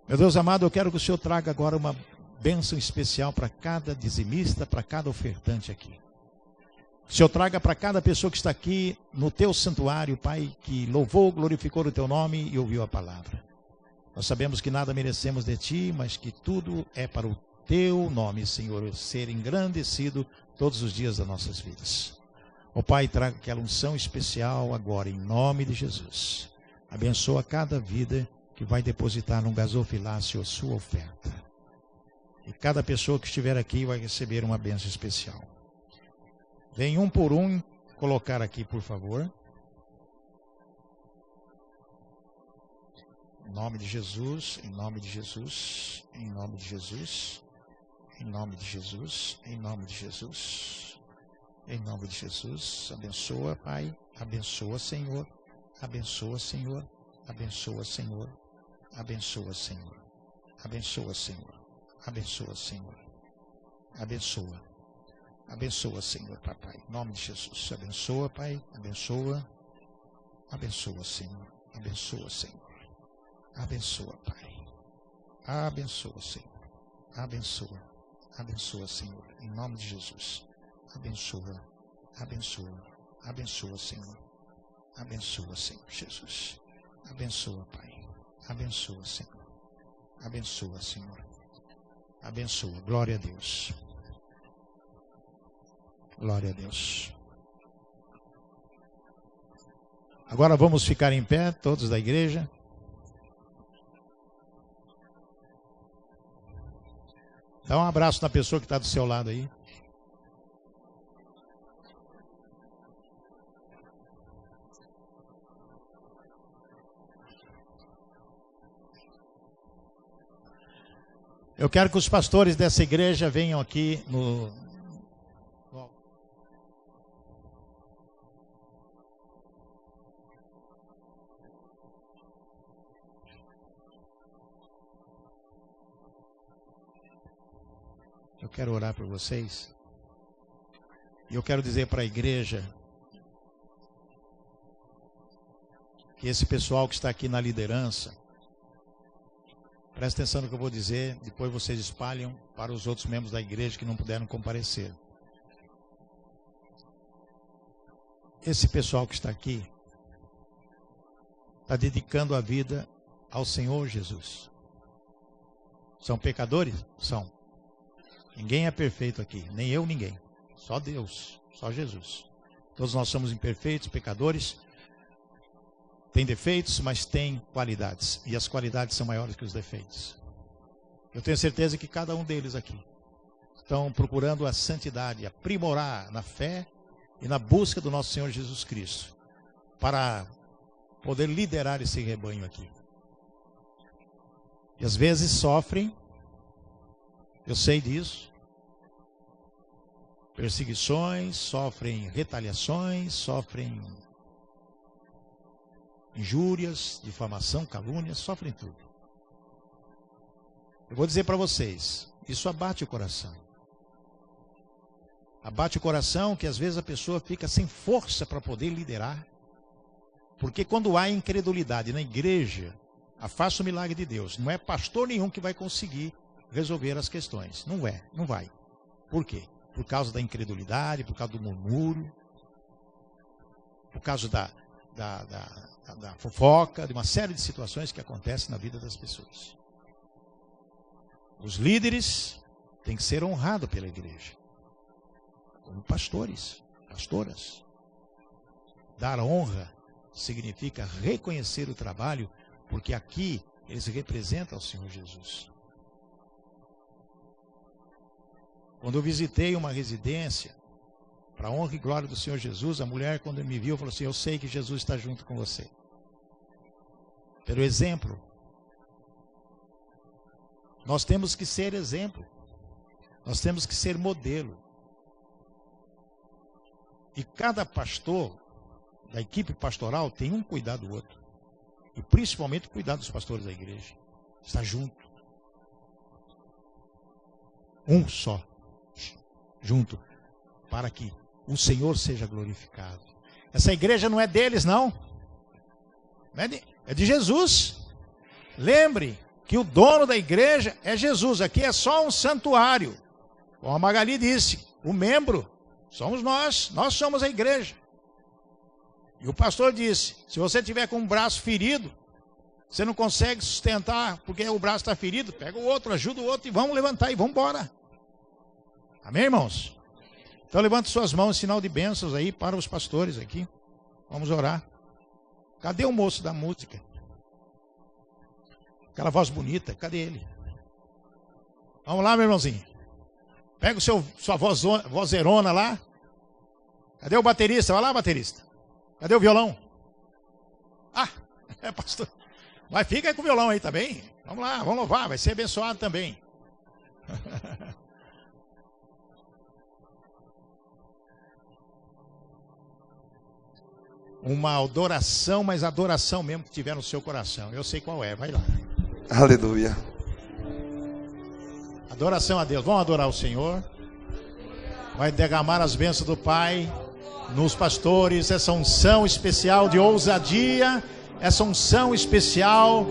Meu Deus amado, eu quero que o Senhor traga agora uma bênção especial para cada dizimista, para cada ofertante aqui. Que o Senhor traga para cada pessoa que está aqui no teu santuário, Pai, que louvou, glorificou o teu nome e ouviu a palavra. Nós sabemos que nada merecemos de ti, mas que tudo é para o teu nome, Senhor, ser engrandecido todos os dias das nossas vidas. Ó Pai, traga aquela unção especial agora, em nome de Jesus. Abençoa cada vida que vai depositar num gasofilácio a sua oferta. E cada pessoa que estiver aqui vai receber uma bênção especial. Vem um por um colocar aqui, por favor. Em nome de Jesus, em nome de Jesus, em nome de Jesus, em nome de Jesus, em nome de Jesus, em nome de Jesus. Abençoa, Pai, abençoa, Senhor, abençoa, Senhor, abençoa, Senhor, abençoa, Senhor, abençoa, Senhor, abençoa, Senhor, abençoa, abençoa, Senhor, Papai, em nome de Jesus. Abençoa, Pai, abençoa, abençoa, Senhor, abençoa, Senhor. Abençoa, Pai. Abençoa, Senhor. Abençoa. Abençoa, Senhor. Em nome de Jesus. Abençoa. Abençoa. Abençoa, Senhor. Abençoa, Senhor Jesus. Abençoa, Pai. Abençoa, Senhor. Abençoa, Senhor. Abençoa. Glória a Deus. Glória a Deus. Agora vamos ficar em pé, todos da igreja. Dá um abraço na pessoa que está do seu lado aí. Eu quero que os pastores dessa igreja venham aqui no... eu quero orar por vocês. E eu quero dizer para a igreja que esse pessoal que está aqui na liderança, presta atenção no que eu vou dizer, depois vocês espalham para os outros membros da igreja que não puderam comparecer. Esse pessoal que está aqui está dedicando a vida ao Senhor Jesus. São pecadores? São. Ninguém é perfeito aqui, nem eu, ninguém. Só Deus, só Jesus. Todos nós somos imperfeitos, pecadores. Tem defeitos, mas tem qualidades. E as qualidades são maiores que os defeitos. Eu tenho certeza que cada um deles aqui estão procurando a santidade, aprimorar na fé e na busca do nosso Senhor Jesus Cristo, para poder liderar esse rebanho aqui. E às vezes sofrem, eu sei disso, perseguições, sofrem retaliações, sofrem injúrias, difamação, calúnias, sofrem tudo. Eu vou dizer para vocês, isso abate o coração. Abate o coração que às vezes a pessoa fica sem força para poder liderar. Porque quando há incredulidade na igreja, afasta o milagre de Deus. Não é pastor nenhum que vai conseguir resolver as questões. Não é, não vai. Por quê? Por causa da incredulidade, por causa do murmúrio, por causa da fofoca, de uma série de situações que acontecem na vida das pessoas. Os líderes têm que ser honrados pela igreja, como pastores, pastoras. Dar honra significa reconhecer o trabalho, porque aqui eles representam o Senhor Jesus. Quando eu visitei uma residência, para a honra e glória do Senhor Jesus, a mulher, quando me viu, falou assim: eu sei que Jesus está junto com você. Pelo exemplo. Nós temos que ser exemplo. Nós temos que ser modelo. E cada pastor da equipe pastoral tem um cuidar do outro. E principalmente cuidar dos pastores da igreja. Está junto. Um só. Junto. Para que o Senhor seja glorificado. Essa igreja não é deles, não. É de Jesus. Lembre que o dono da igreja é Jesus. Aqui é só um santuário. Como a Magali disse, o membro somos nós. Nós somos a igreja. E o pastor disse, se você tiver com um braço ferido, você não consegue sustentar porque o braço está ferido, pega o outro, ajuda o outro e vamos levantar e vamos embora. Amém, irmãos? Então levante suas mãos em sinal de bênçãos aí para os pastores aqui. Vamos orar. Cadê o moço da música? Aquela voz bonita, cadê ele? Vamos lá, meu irmãozinho. Pega sua vozerona lá. Cadê o baterista? Vai lá, baterista. Cadê o violão? Ah, é pastor. Mas fica aí com o violão aí também. Vamos lá, vamos louvar, vai ser abençoado também. Uma adoração, mas adoração mesmo que tiver no seu coração. Eu sei qual é, vai lá. Aleluia. Adoração a Deus. Vamos adorar o Senhor. Vai derramar as bênçãos do Pai nos pastores. Essa unção especial de ousadia. Essa unção especial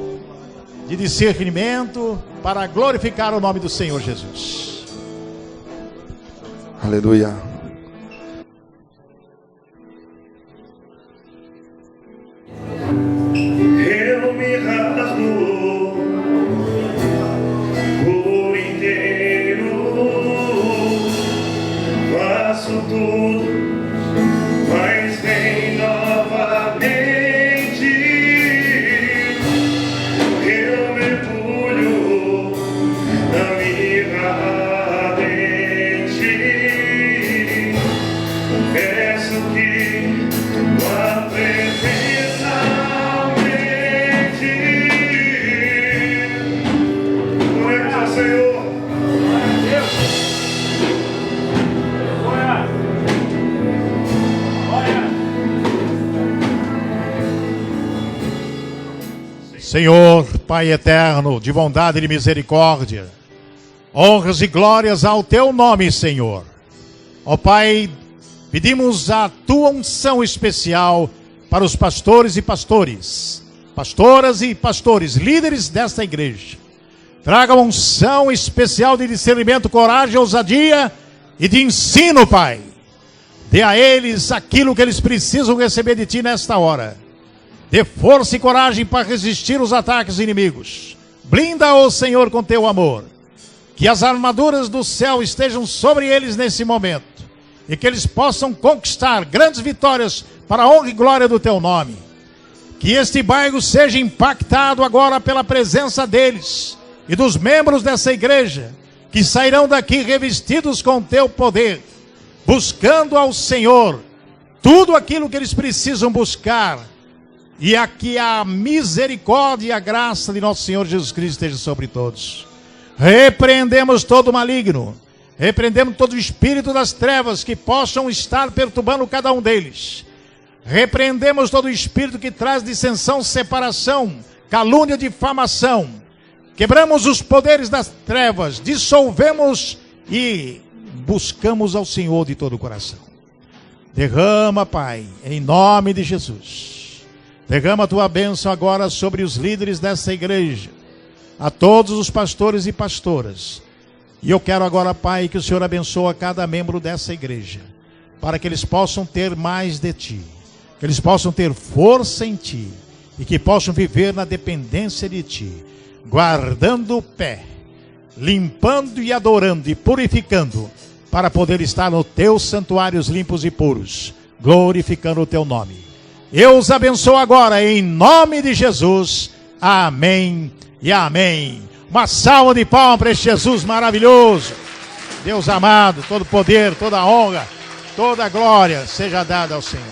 de discernimento para glorificar o nome do Senhor Jesus. Aleluia. Eu me rasgo por inteiro, faço tudo, mas vem novamente. Eu mergulho na mirra ardente, peço que tua presença aumente. Glória ao Senhor. Senhor, Pai eterno, de bondade e de misericórdia, Honras e glórias ao teu nome, Senhor. Ó Pai, pedimos a tua unção especial para os pastores e pastoras, líderes desta igreja. Traga uma unção especial de discernimento, coragem, ousadia e de ensino, Pai. Dê a eles aquilo que eles precisam receber de ti nesta hora. Dê força e coragem para resistir os ataques inimigos. Blinda-os, Senhor, com teu amor. Que as armaduras do céu estejam sobre eles nesse momento. E que eles possam conquistar grandes vitórias para a honra e glória do teu nome. Que este bairro seja impactado agora pela presença deles e dos membros dessa igreja, que sairão daqui revestidos com teu poder, buscando ao Senhor tudo aquilo que eles precisam buscar, e aqui a misericórdia e a graça de nosso Senhor Jesus Cristo esteja sobre todos. Repreendemos todo o maligno, repreendemos todo o espírito das trevas que possam estar perturbando cada um deles. Repreendemos todo o espírito que traz dissensão, separação, calúnia, difamação. Quebramos os poderes das trevas, dissolvemos e buscamos ao Senhor de todo o coração. Derrama, Pai, em nome de Jesus. Derrama a tua bênção agora sobre os líderes dessa igreja, a todos os pastores e pastoras. E eu quero agora, Pai, que o Senhor abençoe cada membro dessa igreja, para que eles possam ter mais de ti, que eles possam ter força em ti, e que possam viver na dependência de ti, guardando o pé, limpando e adorando e purificando, para poder estar nos teus santuários limpos e puros, glorificando o teu nome. Eu os abençoo agora, em nome de Jesus. Amém e amém. Uma salva de palmas para este Jesus maravilhoso. Deus amado, todo poder, toda honra, toda glória seja dada ao Senhor.